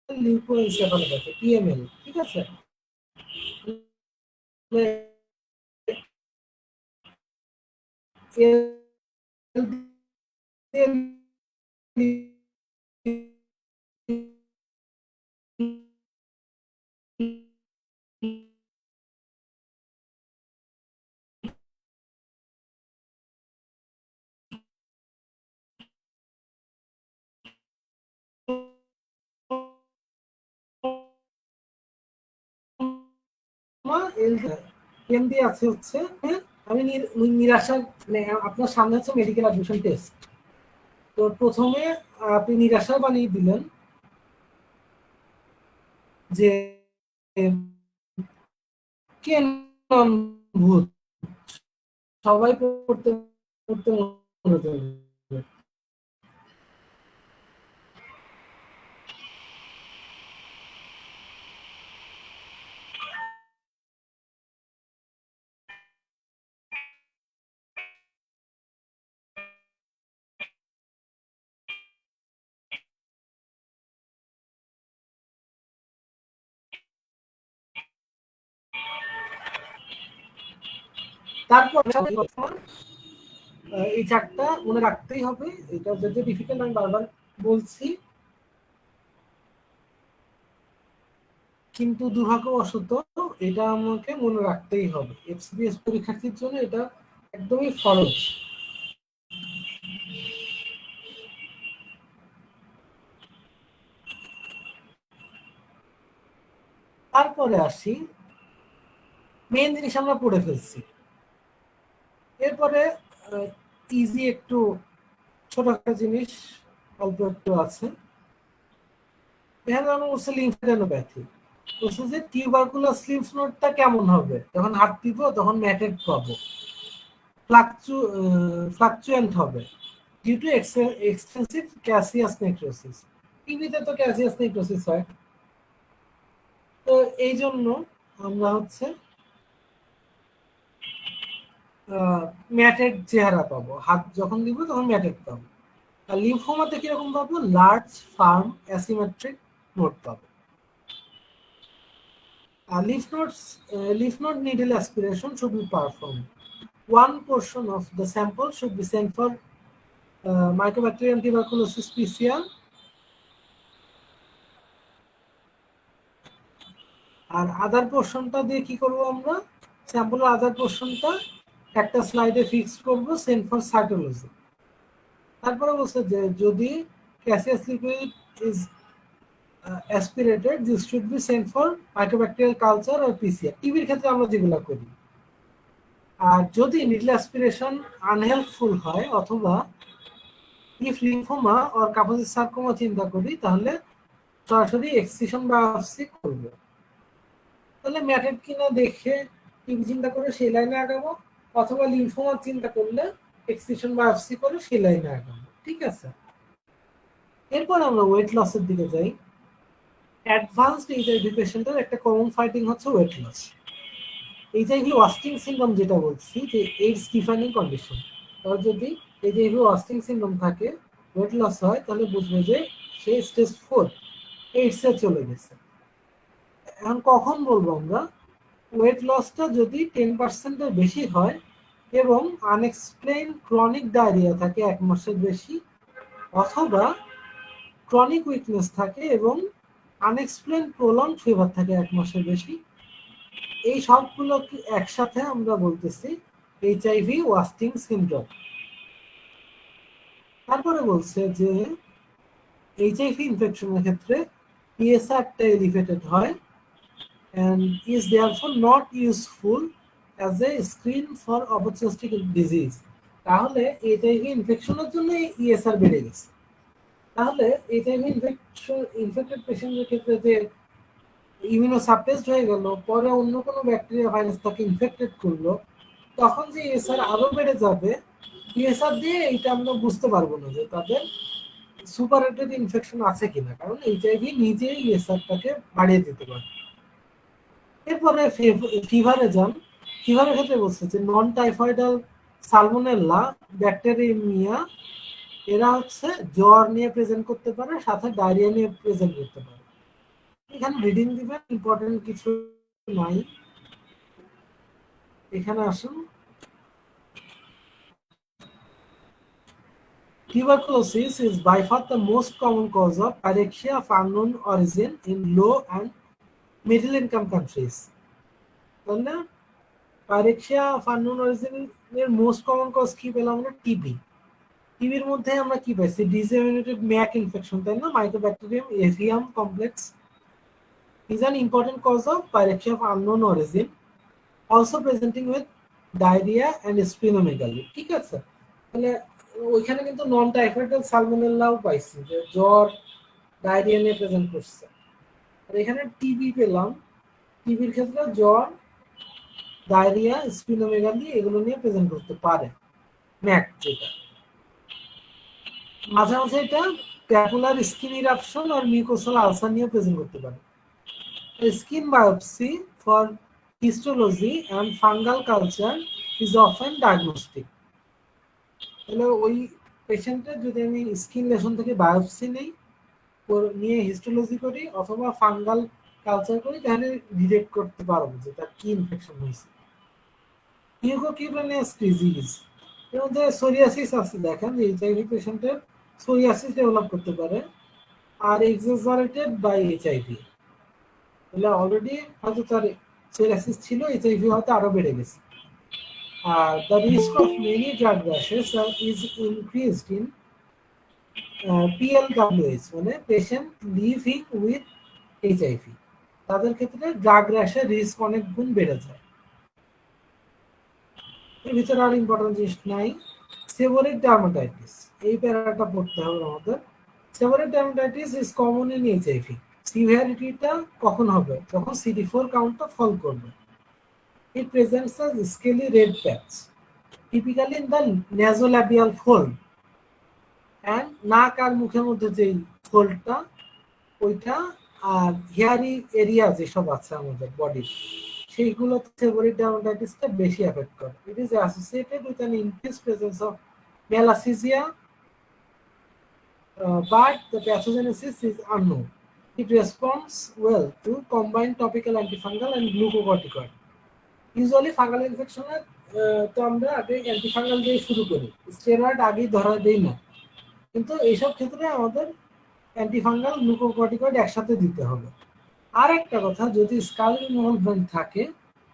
লিম্ফোএনসেফালোপ্যাথি PML। ঠিক আছে, এমডি আছে হচ্ছে, হ্যাঁ আমি নিরাশা, মানে আপনার সামনে হচ্ছে মেডিকেল অ্যাডমিশন টেস্ট। তো প্রথমে আপনি নিরাশা বানিয়ে দিলেন যে কে নন ভূত, সবাই পড়তে পড়তে মনে করবে। তারপর এই চারটা মনে রাখতেই হবে, এটা যদি ডিফিকাল্ট আমি বারবার বলছি, কিন্তু দুর্ভাগ্যবশত এটা আমাকে মনে রাখতেই হবে। এফসিপিএস পরীক্ষার্থীর জন্য এটা একদমই ফরজ। তারপরে আসি, মেন জিনিস আমরা পড়ে ফেলছি, এরপরে ইজি একটু ছোট একটা জিনিস অল্প একটু আছে। এখানে আমরা বলছি লিম্ফোডেনোপ্যাথি, বলছে যে টিউবারকুলাস লিম্ফ নোডটা কেমন হবে, যখন হাত দিব তখন ম্যাটেড পাবো, ফ্লাকচুয়েন্ট হবে due to extensive caseous necrosis. টিবিতে তো ক্যাসিয়াস নেক্রোসিস হয়, তো এই জন্য আমরা হচ্ছে ম্যাটেড চেহারা পাবো, হাত যখন দিব তখন ম্যাটেড পাবো। আর লিম্ফোমাতে কিরকম পাবো, লার্জ ফার্ম অ্যাসিমেট্রিক নোড পাবো। Lymph node needle aspiration should be performed. One portion of the sample should be sent for Mycobacterium tuberculosis PCR. আর আদার পোর্শনটা দিয়ে কি করবো আমরা, স্যাম্পলের আদার পোর্শনটা একটা স্লাইডে ফিক্স করবো, সেন্ড ফর সাইটোলজি। তারপরে বলছে যে যদি caseous liquid is aspirated, this should be sent for mycobacterial culture or PCR. টিবির ক্ষেত্রে আমরা যেগুলো করি। আর যদি নিডল অ্যাসপিরেশন আনহেল্পফুল হয় অথবা ইফ লিম্ফোমা অর কাপোসিস সার্কোমা চিন্তা করি, তাহলে সরাসরি এক্সিশন বায়োপসি করব। তাহলে ম্যাটেড কিনা দেখে টিবি চিন্তা করে সেই লাইনে আগাবো, অথবা লিম্ফোমা চিন্তা করলে এক্সিশন বায়োপসি করে সেই লাইনে আগাবো। ঠিক আছে, এরপর আমরা ওয়েট লসের দিকে যাই। অ্যাডভান্সড এইচআইভি পেশেন্টের একটা কমন ফাইটিং হচ্ছে weight loss. HIV wasting syndrome যেটা বলছি, যে এইডস ডিফাইনিং কন্ডিশন, তার যদি এইচআইভি ওয়াস্টিং সিনড্রোম থাকে, ওয়েট লস হয়, তাহলে বুঝবে যে সে স্টেজ 4 এইডসে চলে গেছে। এখন কখন বলবো আমরা, ওয়েট লসটা যদি 10%-এর বেশি হয় এবং আনএক্সপ্লেইন ক্রনিক ডায়রিয়া থাকে 1 মাসের বেশি, অথবা ক্রনিক উইকনেস থাকে এবং আনএক্সপ্লেইন প্রলং ফিভার থাকে 1 মাসের বেশি, এই সবগুলো একসাথে আমরা বলতেছি এইচআইভি ওয়াস্টিং সিনড্রোম। তারপরে বলছে যে এইচআইভি ইনফেকশনের ক্ষেত্রে পিএসআরটা এলিভেটেড হয় and is therefore not useful as a screen for opportunistic disease. তাহলে এইচআইভি ইনফেকশনের জন্য ইএসআর বেড়ে গেছে। তাহলে এইচআইভি ইনফেক্টেড পেশেন্টের ক্ষেত্রে যে ইমিউনোসাপ্রেসড হয়ে গেল, পরে অন্য কোনো ব্যাকটেরিয়া ভাইরাস তাকে ইনফেক্টেড করলো, তখন যে ইএসআর আরো বেড়ে যাবে, ইএসআর দিয়ে এইটা আমরা বুঝতে পারবো না যে তাদের সুপারেটেড ইনফেকশন আছে কিনা, কারণ এইচআইভি নিজেই ইএসআরটাকে বাড়িয়ে দিতে পারে। এরপরে ফিভারে যান। ফিভারের ক্ষেত্রে বলছে যে নন টাইফয়েডাল সালমোনেলা ব্যাকটেরিয়া, এরা হচ্ছে জ্বর নিয়ে প্রেজেন্ট করতে পারে, সাথে ডায়রিয়া নিয়ে প্রেজেন্ট করতে পারে। এখানে রিডিং দিবেন, ইম্পর্টেন্ট কিছু নাই। এখানে আসুন, tuberculosis is by far the most common cause of pyrexia of unknown origin in low and middle income countries. তাহলে পাইরেক্সিয়া অফ আননোন অরিজিন এর মোস্ট কমন কজ কি পেলাম আমরা, টিবি। টিবির মধ্যে আমরা কি পাইছি, ডিসেমিনেটেড ম্যাক ইনফেকশন, তাই না, mycobacterium avium complex is an important cause of pyrexia of unknown origin, also presenting with diarrhea and splenomegaly. ঠিক আছে, তাহলে ওইখানে কিন্তু নন টাইফয়েডাল সালমোনেলাও পাইছি, যে জ্বর ডায়রিয়া নিয়ে প্রেজেন্ট করছে। আর এখানে টিবি পেলাম, টিবির ক্ষেত্রে জ্বর, ডায়রিয়া, স্প্লিনোমেগালি এগুলো নিয়ে প্রেজেন্ট করতে পারে ম্যাক, যেটা মাঝে মাঝে এটা প্যাপুলার স্কিন ইরাপশন আর মিউকোসাল আলসার নিয়ে প্রেজেন্ট করতে পারে। Skin biopsy for histology and fungal culture is often diagnostic. তাহলে ওই পেশেন্টের যদি আমি স্কিন লেশন থেকে বায়োপসি নেই, নিয়ে হিস্টোলজি করি অথবা ফাঙ্গাল কালচার করি, তাহলে ডিটেক্ট করতে পারবো যে তার কি ইনফেকশন হয়েছে। নিউকোকিউটানিয়াস ডিজিজ এর মধ্যে সোরিয়াসিস আছে, দেখেন যে এইচআইভি পেশেন্টের সোরিয়াসিস ডেভেলপ করতে পারে, আর এক্সাজারেটেড বাই এইচআইভি, তাহলে অলরেডি হয়তো তার সোরিয়াসিস ছিল, এইচআইভি হয়তো আরো বেড়ে গেছে। আর the risk of many drug rashes is increased in PLWH, মানে পেশেন্ট লিভিং উইথ এইচআইভি, তাদের ক্ষেত্রে ড্রাগ র্যাশের রিস্ক অনেক গুণ বেড়ে যায়। এর ভিতরে আর ইম্পর্টেন্ট জিনিস নাই। সেবোরিক ডার্মাটাইটিস, এই প্যারাটা পড়তে হবে আমাদের। Seborrhoeic dermatitis is common in HIV. সিভিয়ারিটিটা কখন হবে? যখন CD4 কাউন্টটা ফল করবে। It presents a scaly red patch typically in the nasolabial fold, and নাক আর মুখের মধ্যে যেই ফোল্ডটা ওইটা, আর হেয়ারি এরিয়া যেসব আছে আমাদের বডির, সেইগুলোতে সেবোরিক ডার্মাটাইটিসটা বেশি এফেক্ট করে। It is associated with an increase presence of malassezia, but the pathogenesis is unknown. It responds well to combined topical antifungal and glucocorticoid. Usually fungal ইনফেকশনে তো আমরা আগে অ্যান্টিফাঙ্গাল দিয়ে শুরু করি, স্টেরয়েড আগেই ধরা দেই না, কিন্তু এইসব ক্ষেত্রে আমাদের অ্যান্টিফাঙ্গাল গ্লুকোকর্টিকয়েড একসাথে দিতে হবে। আর একটা কথা, যদি স্কাল ইনভলভমেন্ট থাকে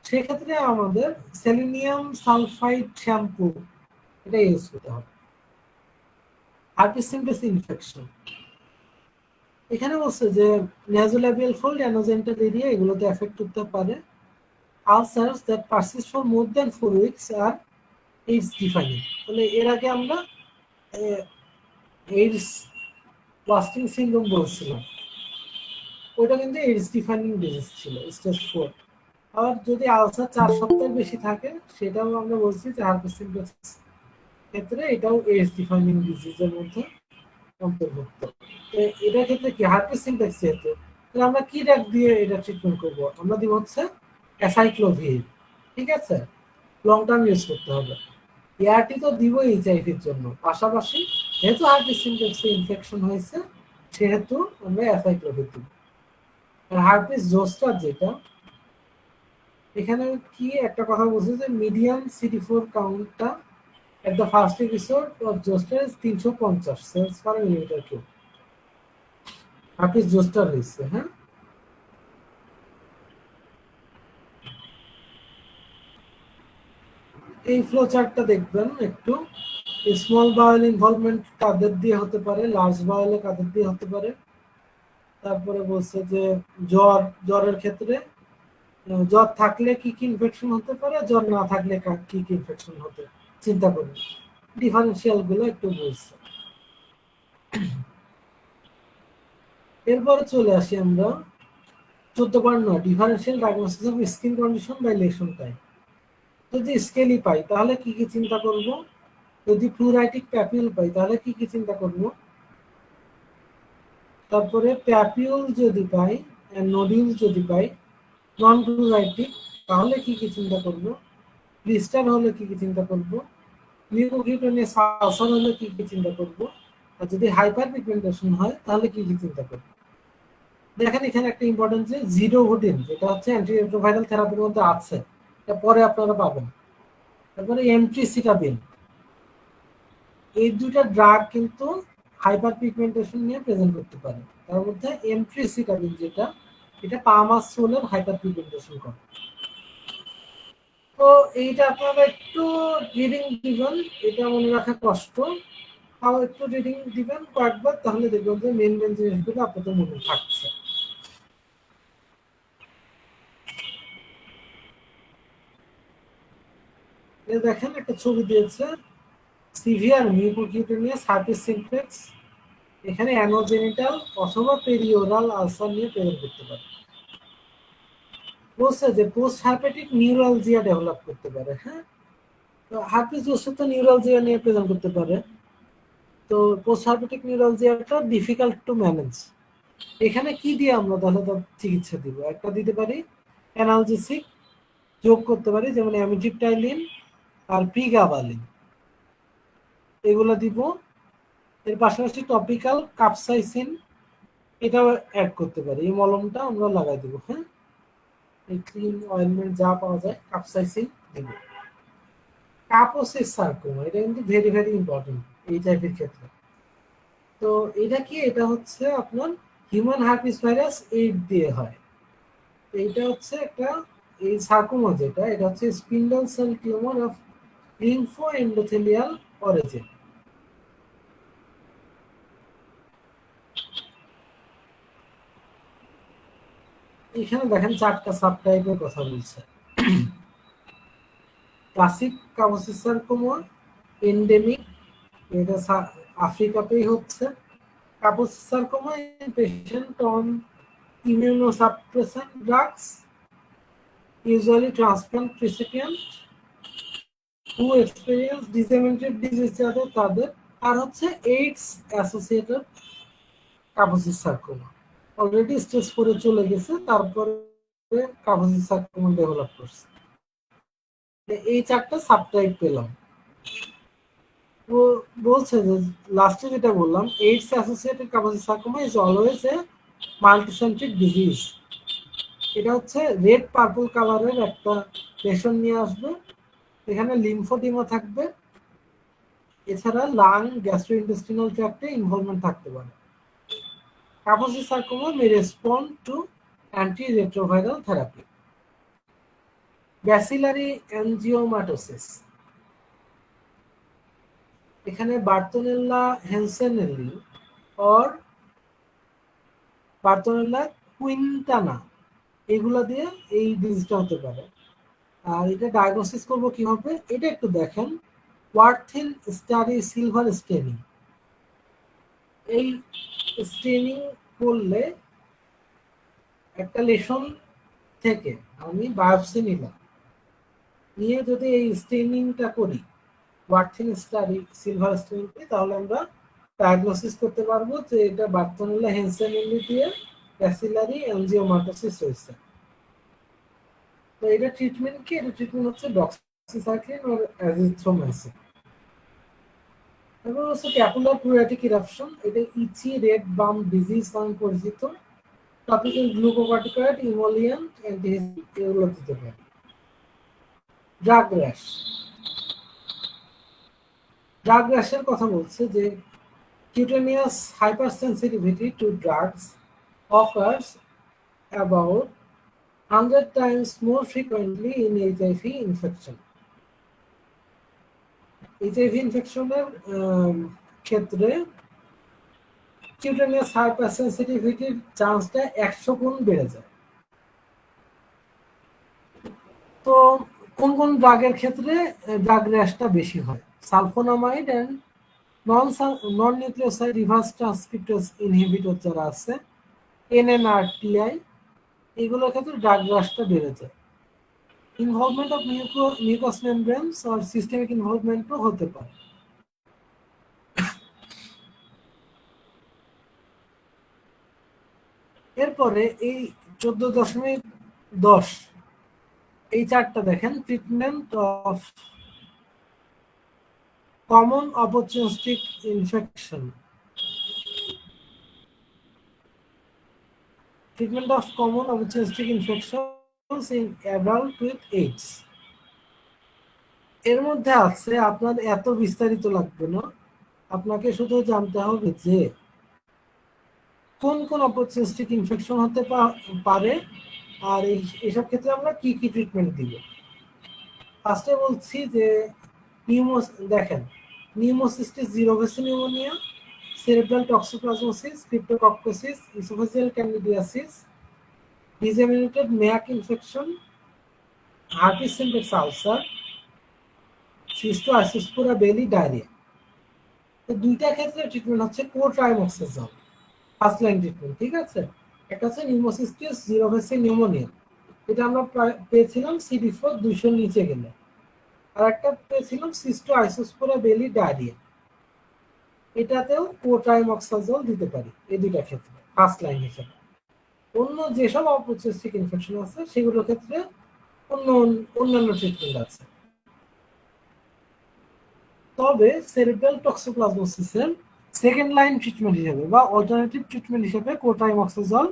সেক্ষেত্রে আমাদের সেলিনিয়াম সালফাইড শ্যাম্পু এটা ইউজ করতে হবে। হার্পিস সিম্পলেক্স ইনফেকশন, এখানে বলছে যে নেজোল্যাবিয়াল ফোল্ড, অ্যানোজেন্টাল এরিয়া এগুলোতে এফেক্ট করতে পারে। Ulcers that persist for more than 4 weeks are AIDS defining. তাহলে এর আগে আমরা এইডস লাস্টিং সিনড্রোম বলছিলাম, ওইটা কিন্তু এইডস ডিফাইনিং ডিজিজ ছিল, স্টেজ 4। আর যদি আলসার 4 সপ্তাহের বেশি থাকে সেটাও আমরা বলছি যে হার্পিস সিম্পলেক্স ক্ষেত্রে এটাও এইডস ডিফাইনিং ডিজিজের মধ্যে অন্তর্ভুক্ত। এটার ক্ষেত্রে কি হার্পিস সিম্পলেক্স যেহেতু, তাহলে আমরা কি ড্রাগ দিয়ে এটা ট্রিটমেন্ট করব? আমরা দিব হচ্ছে অ্যাসাইক্লোভির, ঠিক আছে, লং টার্ম ইউজ করতে হবে। এআরটি তো দিব এইচআইভির জন্য, পাশাপাশি যেহেতু হার্পিস সিম্পলেক্সে ইনফেকশন হয়েছে সেহেতু আমরা অ্যাসাইক্লোভির দিব। আর হার্পিস জোস্টার যেটা, এখানে কি একটা কথা বলছে যে medium CD4 কাউন্টটা at the first episode of Joestar is 350 cells per millimeter cube. Herpes zoster হয়েছে, হ্যাঁ। এই ফ্লো চার্টটা দেখবেন একটু। স্মল বাওয়েল ইনভলভমেন্ট কাদের দিয়ে হতে পারে, লার্জ বাওয়েলে কাদের দিয়ে হতে পারে। তারপরে বলছে যে জ্বরের ক্ষেত্রে জ্বর থাকলে কি কি ইনফেকশন হতে পারে, জ্বর না থাকলে কি কি ইনফেকশন হতে চিন্তা করুন। ডিফারেন্সিয়াল গুলো একটু বলছে। এরপরে চলে আসি আমরা 14.9 differential diagnosis of skin condition by lesion type. যদি স্কেলি পাই তাহলে কি কি চিন্তা করব, যদি প্লুরাইটিক প্যাপিউল পাই তাহলে কি কি চিন্তা করব, তারপরে প্যাপিউল যদি পাই, নোডিউল যদি পাই নন প্লুরাইটিক তাহলে কি কি চিন্তা করব, ব্লিস্টার হলে কি কি চিন্তা করব, নিউরোকিউটেনিয়াস আলসার হলে কি কি চিন্তা করব, আর যদি হাইপার পিগমেন্টেশন হয় তাহলে কি কি চিন্তা করব। দেখেন এখানে একটা ইম্পর্টেন্ট যে জিরোভুটিন, যেটা হচ্ছে অ্যান্টিরেট্রোভাইরাল থেরাপির মধ্যে আছে, এটা পরে আপনারা পাবেন। তারপরে এমট্রিসিটাবিন, এই দুইটা ড্রাগ কিন্তু হাইপার পিগমেন্টেশন নিয়ে প্রেজেন্ট করতে পারে। তার মধ্যে এমট্রিসিটাবিন যেটা, এটা পামাসোলের হাইপার পিগমেন্টেশন করে। তো এইটা আপনারা একটু রিডিং দিবেন, এটা মনে রাখা কষ্ট, তাও একটু রিডিং দিবেন কয়েকবার, তাহলে দেখবেন যে মেন মেন জিনিসগুলো আপনাদের মনে থাকছে। দেখেন একটা ছবি দিয়েছে, সিভিয়ার মিউকোকিউটেনিয়াস হার্পিস সিমপ্লেক্স, এখানে অ্যানোজেনিটাল অথবা পেরিওরাল আলসার নিয়ে প্রেজেন্ট করতে পারে। বলছে যে পোস্ট হার্পেটিক নিউরালজিয়া ডেভেলপ করতে পারে, হ্যাঁ। তো হার্পিস জোস্টার তো নিউরালজিয়া নিয়ে প্রেজেন্ট করতে পারে। তো পোস্ট হার্পেটিক নিউরালজিয়াটা ডিফিকাল্ট টু ম্যানেজ। এখানে কি দিয়ে আমরা তাহলে তার চিকিৎসা দিব? একটা দিতে পারি অ্যানালজেসিক, যোগ করতে পারি যেমন অ্যামিট্রিপটাইলিন আর প্রিগাবালিন, এগুলো দিব। এর পাশাপাশি টপিক্যাল কাপসাইসিন এটাও অ্যাড করতে পারি, এই মলমটা আমরা লাগাই দেবো, হ্যাঁ। এই ক্রিম অয়েলমেন্ট যা পাওয়া যায় কাপসাইসিন দেব। কাপোসিস সার্কোমা, এটা কিন্তু ভেরি ভেরি ইম্পর্টেন্ট এই টাইপের ক্ষেত্রে। তো এটা কি, এটা হচ্ছে আপনার হিউম্যান হার্পিস ভাইরাস 8 দিয়ে হয়। এইটা হচ্ছে একটা, এই সার্কোমা যেটা, এটা হচ্ছে spindle cell tumour of lympho endothelial origin. এখানে দেখেন 4টা সাবটাইপের কথা বলছে। ক্লাসিক কাপোসিস সার্কোমা, এন্ডেমিক, এটা আফ্রিকাতেই হচ্ছে। Kaposi's sarcoma in patient on immunosuppressant drugs, usually transplant recipient who experience disseminated disease যাদের তাদের। আর হচ্ছে AIDS associated Kaposi's sarcoma, already stage 4 চলে গেছে, তারপরে কাপোসিস সার্কোমা ডেভেলপ করছে। এই 4টা সাবটাইপ পেলাম। ও বলছে যে লাস্টে যেটা বললাম, AIDS associated Kaposi's sarcoma is always a multicentric disease. এটা হচ্ছে রেড পার্পল কালারের একটা লেশন নিয়ে আসবে, এখানে লিম্ফোডিমা থাকবে, এছাড়া লাং গ্যাস্ট্রোইন্টেস্টিনাল ট্র্যাক্টে ইনভলভমেন্ট থাকতে পারে। Kaposi's sarcoma may respond to antiretroviral therapy. Bacillary angiomatosis, এখানে বার্টোনেল্লা হ্যানসেনেলি অর বার্টোনেল্লা কুইন্টানা এগুলা দিয়ে এই ডিজিজটা হতে পারে। আর এটা ডায়াগনোসিস করবো কিভাবে, এটা একটু দেখেন। ওয়ার্থিন স্টাডি সিলভার স্টেনিং, এই স্টেনিং করলে একটা লেশন থেকে আমি বায়োপসি নিলাম, নিয়ে যদি এই স্টেনিংটা করি ওয়ার্থিন স্টাডি সিলভার স্টেনিং, তাহলে আমরা ডায়াগনোসিস করতে পারবো যে এটা বার্টোনেল্লা হ্যানসেনেলি দিয়ে ব্যাসিলারি অ্যানজিওমাটোসিস হয়েছে। তো এটা ট্রিটমেন্ট কি, এটা ট্রিটমেন্ট হচ্ছে ডক্সিসাইক্লিন আর অ্যাজিথ্রোমাইসিন। এবং হচ্ছে ক্যাপুলার প্লুরাটিক ইরাপশন, এটা ইচি রেড বাম ডিজিজ নামে পরিচিত। টপিক্যাল গ্লুকোকর্টিকয়েড, ইমোলিয়েন্ট, অ্যান্টিহিস্টামিন এগুলো দিতে পারে। ড্রাগ র্যাশ, ড্রাগ র্যাশের কথা বলছে যে cutaneous hypersensitivity to drugs occurs about 100 times more frequently in HIV infection. HIV ইনফেকশনের ক্ষেত্রে কিউটেনিয়াস হাইপারসেনসিটিভিটির চান্সটা 100 গুণ বেড়ে যায়। তো কোন কোন ড্রাগের ক্ষেত্রে ড্রাগ র্যাশটা বেশি হয়? Sulphonamide and non nucleoside reverse transcriptase inhibitor যারা আছে, এনএনআরটিআই, এগুলোর ক্ষেত্রে ড্রাগ র্যাশটা বেড়ে যায়। ইনভলভমেন্ট অফ মিউকাস মেমব্রেনস আর সিস্টেমিক ইনভলভমেন্টও হতে পারে। এরপরে এই 14.10 এই চারটা দেখেন, treatment of common opportunistic infection, treatment of common opportunistic infections in adult with AIDS. এর মধ্যে আছে, আপনার এত বিস্তারিত লাগবে না, আপনাকে শুধু জানতে হবে যে কোন কোন অপরচুনিস্টিক ইনফেকশন হতে পারে আর এইসব ক্ষেত্রে আমরা কি কি ট্রিটমেন্ট দিব। ফার্স্টে বলছি যে দেখেন, pneumocystis jirovecii pneumonia, cerebral toxoplasmosis, cryptococcosis, esophageal candidiasis, disseminated MAC infection, herpes simplex ulcer, cystoisospora belli diarrhea। তো দুইটা ক্ষেত্রে ট্রিটমেন্ট হচ্ছে কোট্রাইমক্সাজল, ফার্স্ট লাইন ট্রিটমেন্ট, ঠিক আছে। একটা হচ্ছে নিউমোসিস্টিস জিরোভেসি নিউমোনিয়া, এটা আমরা পেয়েছিলাম CD4 200 নিচে গেলে। আর একটা পেয়েছিলাম সিস্টোআইসোস্পোরা বেলি ডায়রিয়া, এটাতেও কোট্রাইমক্সাজল দিতে পারি এই দুইটা ক্ষেত্রে ফার্স্ট লাইন হিসেবে। অন্য যেসব অপরচুনিস্টিক ইনফেকশন আছে সেগুলোর ক্ষেত্রে অন্যান্য ট্রিটমেন্ট আছে। তবে সেরিব্রাল টক্সোপ্লাজমোসিসের সেকেন্ড লাইন ট্রিটমেন্ট হিসেবে বা অল্টারনেটিভ ট্রিটমেন্ট হিসেবে কোট্রাইমক্সাজল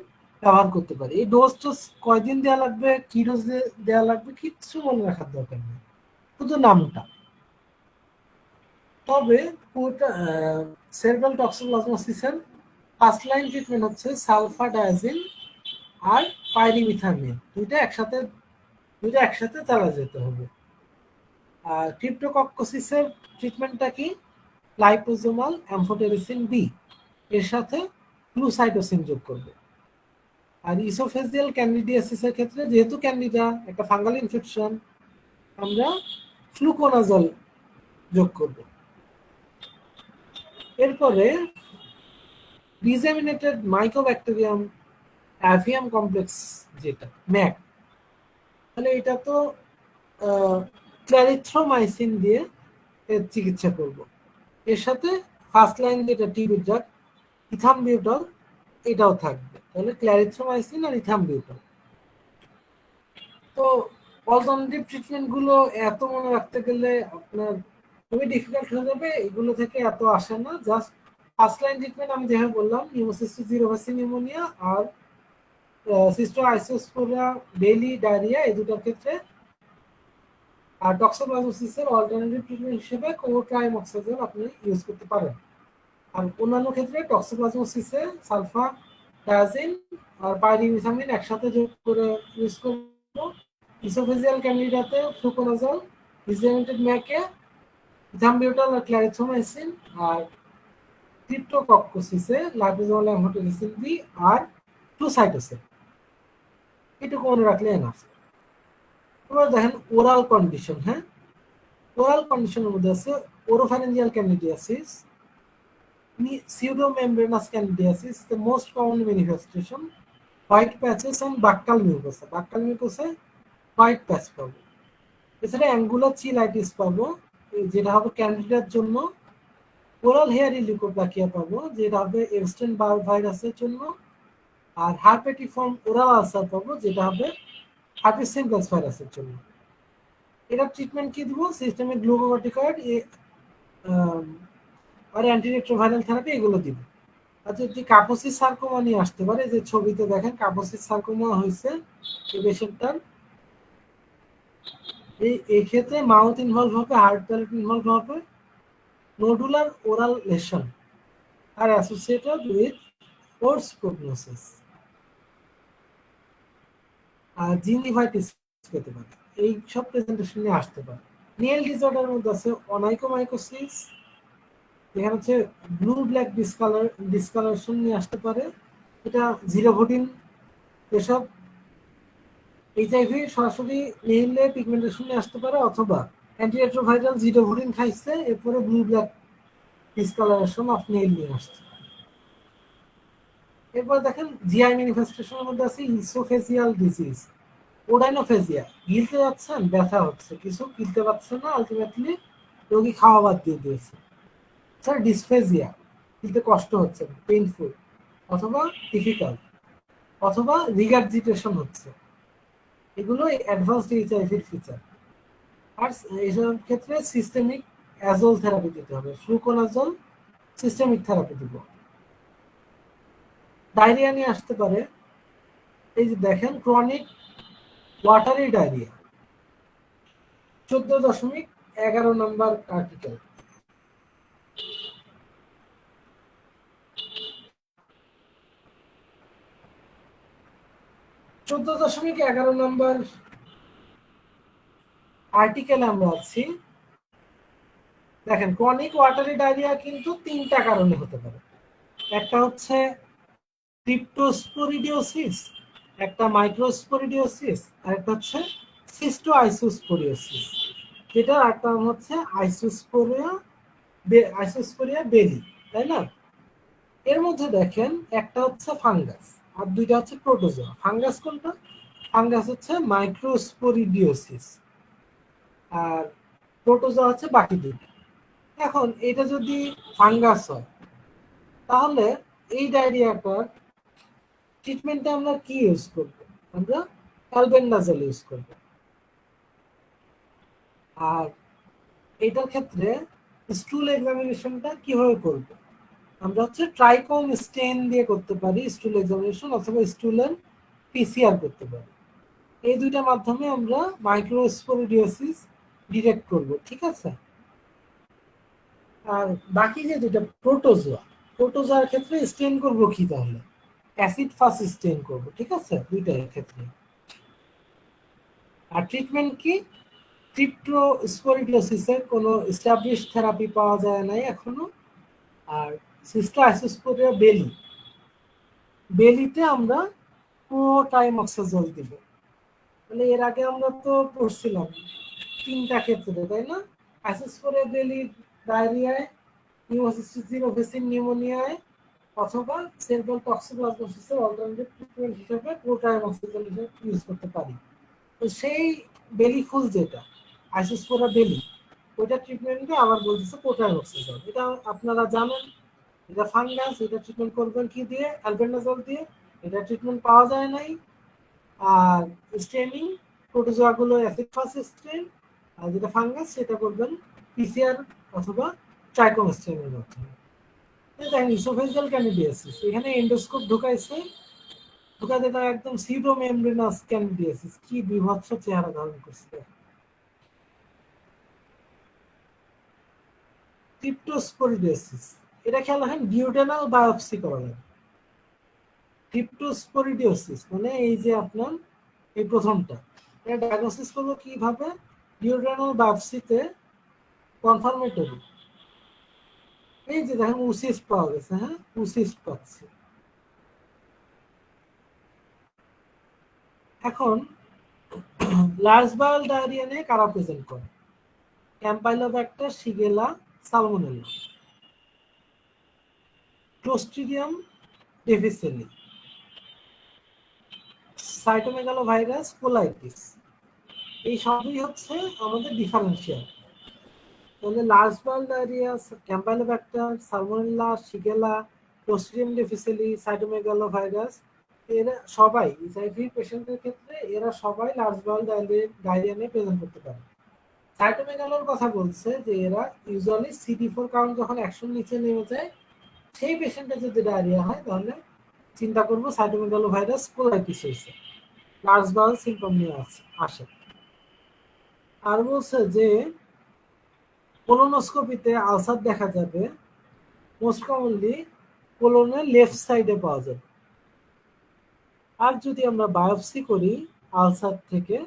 ব্যবহার করতে পারি। এই ডোজটা কয়দিন দেওয়া লাগবে, কি ডোজ দেওয়া লাগবে কিচ্ছু মনে রাখার দরকার নেই, শুধু নামটা। তবে সেরেব্রাল টক্সোপ্লাজমোসিসের ফার্স্ট লাইন ট্রিটমেন্ট হচ্ছে সালফাডায়াজিন আর পাইরিমিথামিন, দুইটা একসাথে চালা যেতে হবে। আর ক্রিপ্টোকক্কোসিসের ট্রিটমেন্টটা কি? লাইপোজোমাল অ্যামফোটেরিসিন বি এর সাথে ফ্লুসাইটোসিন যোগ করবে। আর ইসোফেজিয়াল ক্যান্ডিডিয়াসিসের ক্ষেত্রে যেহেতু ক্যান্ডিডা একটা ফাঙ্গাল ইনফেকশন, আমরা ফ্লুকোনাজল যোগ করব। এরপরে ডিসেমিনেটেড মাইকোব্যাকটেরিয়াম অ্যাভিয়াম কমপ্লেক্স, যেটা ম্যাক, তাহলে এটা তো ক্ল্যারিথ্রোমাইসিন দিয়ে এর চিকিৎসা করব। এর সাথে ফার্স্ট লাইন যেটা টিবি ড্রাগ ইথামবিউটল, এটাও থাকবে। তাহলে ক্ল্যারিথ্রোমাইসিন আর ইথামবিউটল। তো অল্টারনেটিভ ট্রিটমেন্ট গুলো এত মনে রাখতে গেলে আপনার খুবই ডিফিকাল্ট হয়ে যাবে, এগুলো থেকে এত আসে না। জাস্ট ফার্স্ট লাইন ট্রিটমেন্ট আমি যেভাবে বললাম, নিউমোসিস্টিস জিরোভাসি নিউমোনিয়া আর সিস্টো আইসোস্পোরিয়া ডেইলি ডায়রিয়া, এই দুটোর ক্ষেত্রে। আর টক্সোপ্লাজমোসিসের অল্টারনেটিভ ট্রিটমেন্ট হিসেবে কোবোট্রাইমক্সাজোল আপনি ইউজ করতে পারেন। আর অন্যান্য ক্ষেত্রে টক্সোপ্লাজমোসিসে সালফাডায়াজিন আর পাইরিমিথামিন একসাথে যোগ করে ইউজ করব। ইসোফেজিয়াল ক্যান্ডিডাতে ফ্লুকোনাজল, ডিসেমিনেটেড ম্যাকে ইথামবিউটাল আর ক্ল্যারিথ্রোমাইসিন, আর ক্রিপ্টোকক্কোসিসে লাইপোজোমাল অ্যামফোটেরিসিন বি আর ফ্লুসাইটোসিন। এটুকু মনে রাখলে এনাফ। এবার দেখেন ওরাল কন্ডিশন। হ্যাঁ, ওরাল কন্ডিশনের মধ্যে আছে oropharyngeal candidiasis, pseudomembranous candidiasis, the most common manifestation, white patches on buccal mucosa. Buccal mucosa white patch পাবো। এছাড়া অ্যাঙ্গুলার চিলাইটিস পাবো, যেটা হবে ক্যান্ডিডার জন্য। ওরাল হেয়ারি লিউকোপ্লাকিয়া পাবো, যেটা হবে এপস্টেইন ভাইরাসের জন্য। আর হার্পেটিফর্ম ওরাল আলসার পাবো, যেটা হবে হার্পিস সিম্পলেক্স ভাইরাসের জন্য। এটা ট্রিটমেন্ট কি দিব? সিস্টেমিক গ্লুকোকর্টিকয়েড আর অ্যান্টিরেট্রোভাইরাল থেরাপি, এগুলো দিব। আর যদি কাপোসিস সার্কোমা নিয়ে আসতে পারে, যে ছবিতে দেখেন কাপোসিস সার্কোমা হয়েছে এই পেশেন্টটার, এই ক্ষেত্রে মাউথ ইনভলভ হবে, হার্ট প্যালেট ইনভলভ হবে, nodular oral lesion are associated with poor prognosis. আর জিনজিভাইটিস পেতে পারে। এই সব প্রেজেন্টেশন নিয়ে আসতে পারে। নিয়েল ডিসঅর্ডার মধ্যে আছে অনাইকোমাইকোসিস, এখানে হচ্ছে ব্লু ব্ল্যাক ডিসকালারেশন নিয়ে আসতে পারে। এটা জিরোভোটিন এসব এইচআইভি সরাসরি নিলে পিগমেন্টেশন নিয়ে আসতে পারে, অথবা অ্যান্টিরেট্রোভাইরাল জিরোভোটিন খাইছে, এরপরে blue black discolouration of nail নিয়ে আসছে। এরপর দেখেন জিআই ম্যানিফেস্টেশনের মধ্যে আছে ইসোফেজিয়াল ডিজিজ, ওডাইনোফেজিয়া, গিলতে যাচ্ছেন, ব্যথা হচ্ছে, কিছু গিলতে পারছে না, আলটিমেটলি রোগী খাওয়া বাদ দিয়ে দিয়েছে। স্যার ডিসফেজিয়া, গিলতে কষ্ট হচ্ছে, পেইনফুল অথবা ডিফিকাল্ট, অথবা রিগার্জিটেশন হচ্ছে। এগুলো অ্যাডভান্সড এইচআইভির ফিচার। আর এইসব ক্ষেত্রে সিস্টেমিক অ্যাজল থেরাপি দিতে হবে, ফ্লুকোনাজল সিস্টেমিক থেরাপি দিব। ডায়রিয়া নিয়ে আসতে পারে, এই যে দেখেন ক্রনিক ওয়াটারি ডায়রিয়া, 14.11 নম্বর আর্টিকেল। চোদ্দ দশমিক 11 নম্বর আর্টিকেলে আমরা আছি। দেখেন ক্রনিক ওয়াটারি ডায়রিয়া কিন্তু তিনটা কারণে হতে পারে। একটা হচ্ছে ক্রিপ্টোস্পোরিডিওসিস, একটা মাইক্রোস্পোরিডিওসিস, আর একটা হচ্ছে সিস্টো আইসোস্পোরিওসিস, যেটা একটা হচ্ছে আইসোস্পোরিয়া বেলি, তাই না? এর মধ্যে দেখেন একটা হচ্ছে ফাঙ্গাস আর দুইটা হচ্ছে প্রোটোজোয়া। ফাঙ্গাস কোনটা? ফাঙ্গাস হচ্ছে মাইক্রোস্পোরিডিওসিস, আর প্রোটোজোয়া হচ্ছে বাকি দুইটা। এখন এটা যদি ফাঙ্গাস হয়, তাহলে এই ডায়রিয়াটার ট্রিটমেন্টে আমরা কি ইউজ করব? আমরা অ্যালবেন্ডাজল ইউজ করব। আর এটার ক্ষেত্রে স্টুল এক্সামিনেশনটা কিভাবে করব? আমরা হচ্ছে ট্রাইকোম স্টেন দিয়ে করতে পারি স্টুল এক্সামিনেশন, অথবা স্টুলের পিসিআর করতে পারি। এই দুইটা মাধ্যমে আমরা মাইক্রোস্পোরিডিওসিস ডিটেক্ট করব। ঠিক আছে? আর বাকি যে দুটা প্রোটোজোয়ার ক্ষেত্রে স্টেন করবো কি তাহলে? অ্যাসিড ফার্স্ট স্টেন করবো, ঠিক আছে, দুইটার ক্ষেত্রে। আর ট্রিটমেন্ট কি? ক্রিপ্টোস্পোরিডিওসিসের কোনো এস্টাবলিশ থেরাপি পাওয়া যায় নাই এখনো। আর সিস্টোআইসোস্পোরিয়া বেলিতে আমরা প্রোটাইমক্সাজল দিব। মানে এর আগে আমরা তো পড়ছিলাম তিনটা ক্ষেত্রে, তাই না? অ্যাসোস্পোরিয়া বেলি ডায়রিয়ায়, নিউমোসিস্টিস জিরোফেসিন নিউমোনিয়ায়, অথবা সেরবাল টক্সোপ্লাজমোসিসের অল্টারনেটিভ ট্রিটমেন্ট হিসেবে প্রোটাইমক্সাজল ইউজ করতে পারি। তো সেই বেলি ফুল যেটা আইসোস্পোরা বেলি, ওইটা ট্রিটমেন্টে আবার বলতেছে প্রোটাইমক্সাজল। এটা আপনারা জানেন, এটা ফাঙ্গাস, এটা ট্রিটমেন্ট করবেন কি দিয়ে? অ্যালবেন্ডাজল দিয়ে। এটা ট্রিটমেন্ট পাওয়া যায় নাই। আর স্টেনিং, প্রোটোজোয়াগুলো অ্যাসিড ফার্স্ট স্টেন, আর যেটা ফাঙ্গাস সেটা করবেন পিসিআর অথবা ট্রাইকোমেস্টেনের মাধ্যমে। দেখেন ইসোফেজিয়াল ক্যান্ডিডিয়াসিস, এখানে এন্ডোস্কোপ ঢুকাইছে, ঢুকাতে তার একদম সিডো মেমব্রেনাস ক্যান্ডিডিয়াসিস, কি বিভৎস চেহারা ধারণ করছে। ক্রিপ্টোস্পোরিডিয়াসিস, এটা খেয়াল রাখেন ডিউডেনাল বায়োপসি করা লাগে। ক্রিপ্টোস্পোরিডিওসিস মানে এই যে আপনার এই প্রথমটা, এটা ডায়াগনোসিস করবো কিভাবে? ডিউডেনাল বায়োপসিতে কনফার্মেটরি। এই যে দেখেন উসিস্ট পাওয়া গেছে, হ্যাঁ উসিস্ট পাচ্ছি। এখন লার্জ বাউল ডায়রিয়া নিয়ে কারা প্রেজেন্ট করে? Campylobacter, shigella, salmonella, clostridium difficile, cytomegalovirus, colitis. এই সবই হচ্ছে আমাদের ডিফারেন্সিয়াল। তাহলে large bowel diarrhoea, campylobacter, salmonella, shigella, clostridium difficile, cytomegalovirus, এরা সবাই এইচআইভি পেশেন্টের ক্ষেত্রে এরা সবাই লার্জ বাউল ডায়রিয়া নিয়ে প্রেজেন্ট করতে পারে। সাইটোমেগালোর কথা বলছে যে এরা ইউজুয়ালি CD4 কাউন্ট যখন 100 নিচে নেমে যায়, সেই পেশেন্টে যদি ডায়রিয়া হয় তাহলে চিন্তা করবো সাইটোমেগালো ভাইরাস কোলাইটিস হয়েছে, লার্জ বাউল সিম্পটম নিয়ে আসে। আর বলছে যে কোলোনোস্কোপিতে আলসার দেখা যাবে, মোস্ট কমনলি কোলনের লেফট সাইডে পাওয়া যাবে। আর যদি আমরা বায়োপসি করি আলসার থেকে,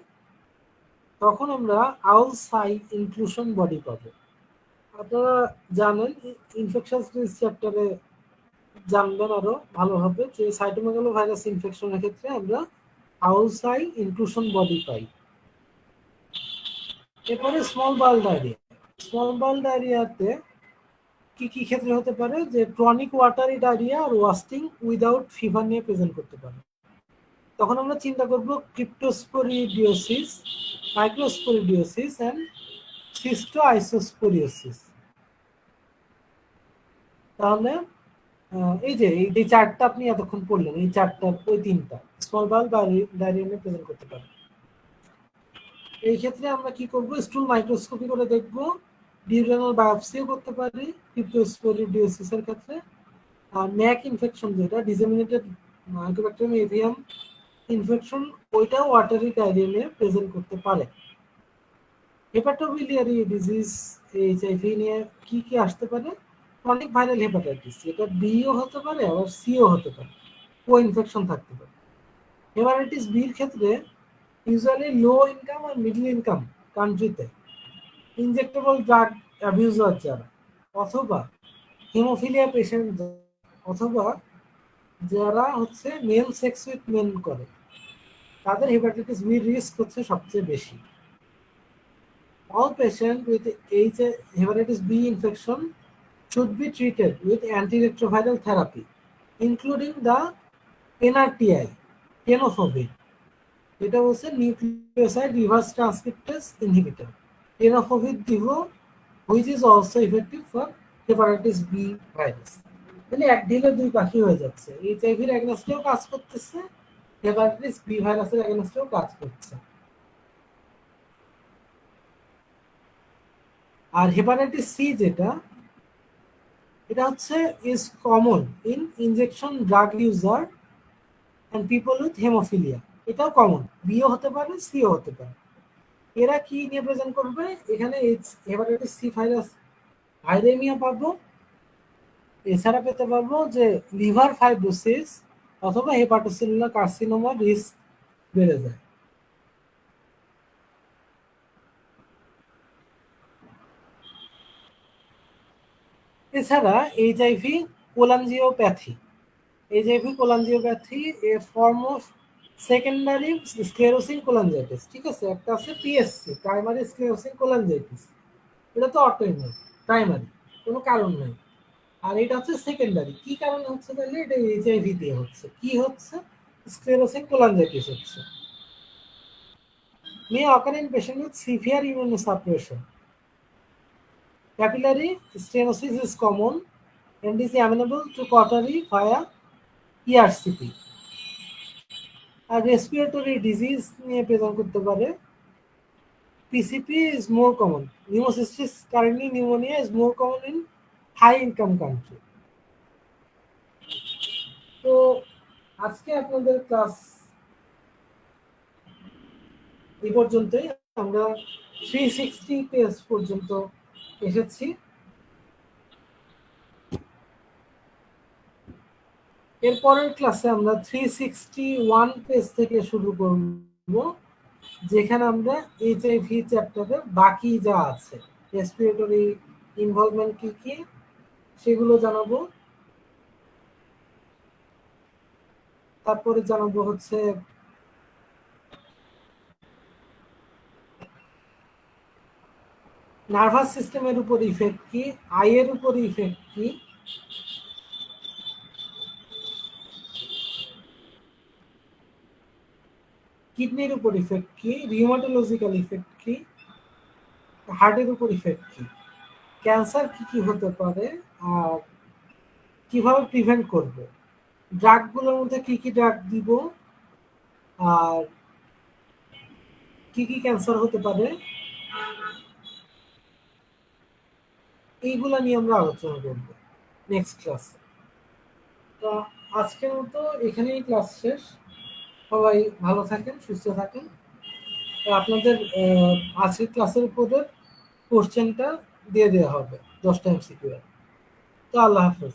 তখন আমরা আউলসাই ইনক্লুশন বডি পাবো। আপনারা জানেন ইনফেকশনস চ্যাপ্টারে জানবেন আরো ভালোভাবে যে সাইটোমেগালো ভাইরাস ইনফেকশনের ক্ষেত্রে আমরা আউলসাই ইনক্লুশন বডি পাই। এরপরে স্মল বাউল ডায়রিয়া। স্মল বাউল ডায়রিয়াতে কি কি ক্ষেত্রে হতে পারে? যে ক্রনিক ওয়াটারি ডায়রিয়া আর ওয়াস্টিং উইদাউট ফিভার নিয়ে প্রেজেন্ট করতে পারে। তখন আমরা চিন্তা করব ক্রিপ্টোস্পোরিডিওসিস, মাইক্রোস্পোরিডিওসিস অ্যান্ড সিস্টোআইসোস্পোরিওসিস। তাহলে এই যে এই চারটা আপনি এতক্ষণ পড়লেন, এই চারটা ওই তিনটা স্মল বাউল ডায়রিয়া নিয়ে প্রেজেন্ট করতে পারে। এই ক্ষেত্রে আমরা কি করব? স্টুল মাইক্রোস্কোপি করে দেখব, ডিউরেনাল বায়োপসিও করতে পারি ক্রিপ্টোস্পোরিডিওসিসের ক্ষেত্রে। আর ম্যাক ইনফেকশন যেটা ডিসেমিনেটেড মাইক্রোব্যাকটেরিয়াম এভিয়াম ইনফেকশন, ওইটাও ওয়াটারি ডায়রিয়া নিয়ে প্রেজেন্ট করতে পারে। হেপাটোবিলিয়ারি ডিজিজ এইচআইভি নিয়ে কি কি আসতে পারে? ক্রনিক ভাইরাল হেপাটাইটিস, এটা বিও হতে পারে আবার সিও হতে পারে, কো ইনফেকশন থাকতে পারে। হেপাটাইটিস বির ক্ষেত্রে ইউজুয়ালি লো ইনকাম আর মিডল ইনকাম কান্ট্রিতে ইনজেক্টেবল ড্রাগ অ্যাবিউজার যারা, অথবা হিমোফিলিয়া পেশেন্ট, অথবা যারা হচ্ছে মেল সেক্স উইথ মেন করে, তাদের হেপাটাইটিস বি রিস্ক হচ্ছে সবচেয়ে বেশি। All patients with hepatitis B infection should be treated with antiretroviral therapy, including the NRTI, tenofovir. এটা হচ্ছে nucleoside reverse transcriptase inhibitor, tenofovir divo, which is also effective for hepatitis B virus. তাহলে এক ঢিলে দুই পাখি হয়ে যাচ্ছে, এইচআইভির অ্যাগনেস্টেও কাজ করতেছে, হেপাটাইটিস বি ভাইরাসের অ্যাগনেস্টেও কাজ করছে। আর হেপাটাইটিস সি যেটা, এটা হচ্ছে is common in injection drug user and people with haemophilia. এটাও কমন, বিও হতে পারে সিও হতে পারে। এরা কি নিয়ে প্রেজেন্ট করবে? এখানে হেপাটাইটিস সি ভাইরাস ভাইরেমিয়া পাবো, এছাড়া পেতে পারবো যে লিভার ফাইব্রোসিস অথবা হেপাটোসেলুলার কার্সিনোমার রিস্ক বেড়ে যায়। এছাড়া HIV cholangiopathy, HIV cholangiopathy a form of secondary sclerosing cholangitis, ঠিক আছে? একটা আছে পিএসসি, প্রাইমারি স্ক্লেরোসিং কোলাঞ্জাইটিস, এটা তো অটোইমিউন, প্রাইমারি কোনো কারণ নেই। আর এটা হচ্ছে সেকেন্ডারি, কি কারণে হচ্ছে তাহলে? এটা এইচআইভি দিয়ে হচ্ছে। কি হচ্ছে? স্ক্লেরোসিং কোলাঞ্জাইটিস হচ্ছে। May occur in patient with severe immunosuppression. Capillary stenosis is common and is amenable to cautery via ERCP. আর রেসপিরেটরি ডিজিজ নিয়ে প্রেজেন্ট করতে পারে। PCP is more common. Pneumocystis currently pneumonia is more common in high income country. তো আজকে আপনাদের class এই পর্যন্তই। আমরা 360 পেজ পর্যন্ত এসেছি। এরপরের ক্লাসে আমরা 361 পেজ থেকে শুরু করব, যেখানে আমরা এইচআইভি চ্যাপ্টারে বাকি যা আছে, রেসপিরেটরি ইনভলভমেন্ট কি কি সেগুলো জানাবো। তারপরে জানাবো হচ্ছে নার্ভাস সিস্টেমের উপর ইফেক্ট কি, আইয়ের উপর ইফেক্ট কি, কিডনির উপর ইফেক্ট কি, রিউমাটোলজিক্যাল ইফেক্ট কি, হার্টের উপর ইফেক্ট কি, ক্যান্সার কি কি হতে পারে, আর কিভাবে প্রিভেন্ট করব, ড্রাগগুলোর মধ্যে কি কি ড্রাগ দিব, আর কি কি ক্যান্সার হতে পারে, এইগুলা নিয়ে আমরা আলোচনা করব নেক্সট ক্লাসে। তো আজকের মতো এখানেই ক্লাস শেষ। সবাই ভালো থাকেন, সুস্থ থাকেন। আপনাদের আজকের ক্লাসের উপরে কোশ্চেনটা দিয়ে দেওয়া হবে 10টা MCQ। তো আল্লাহ হাফেজ।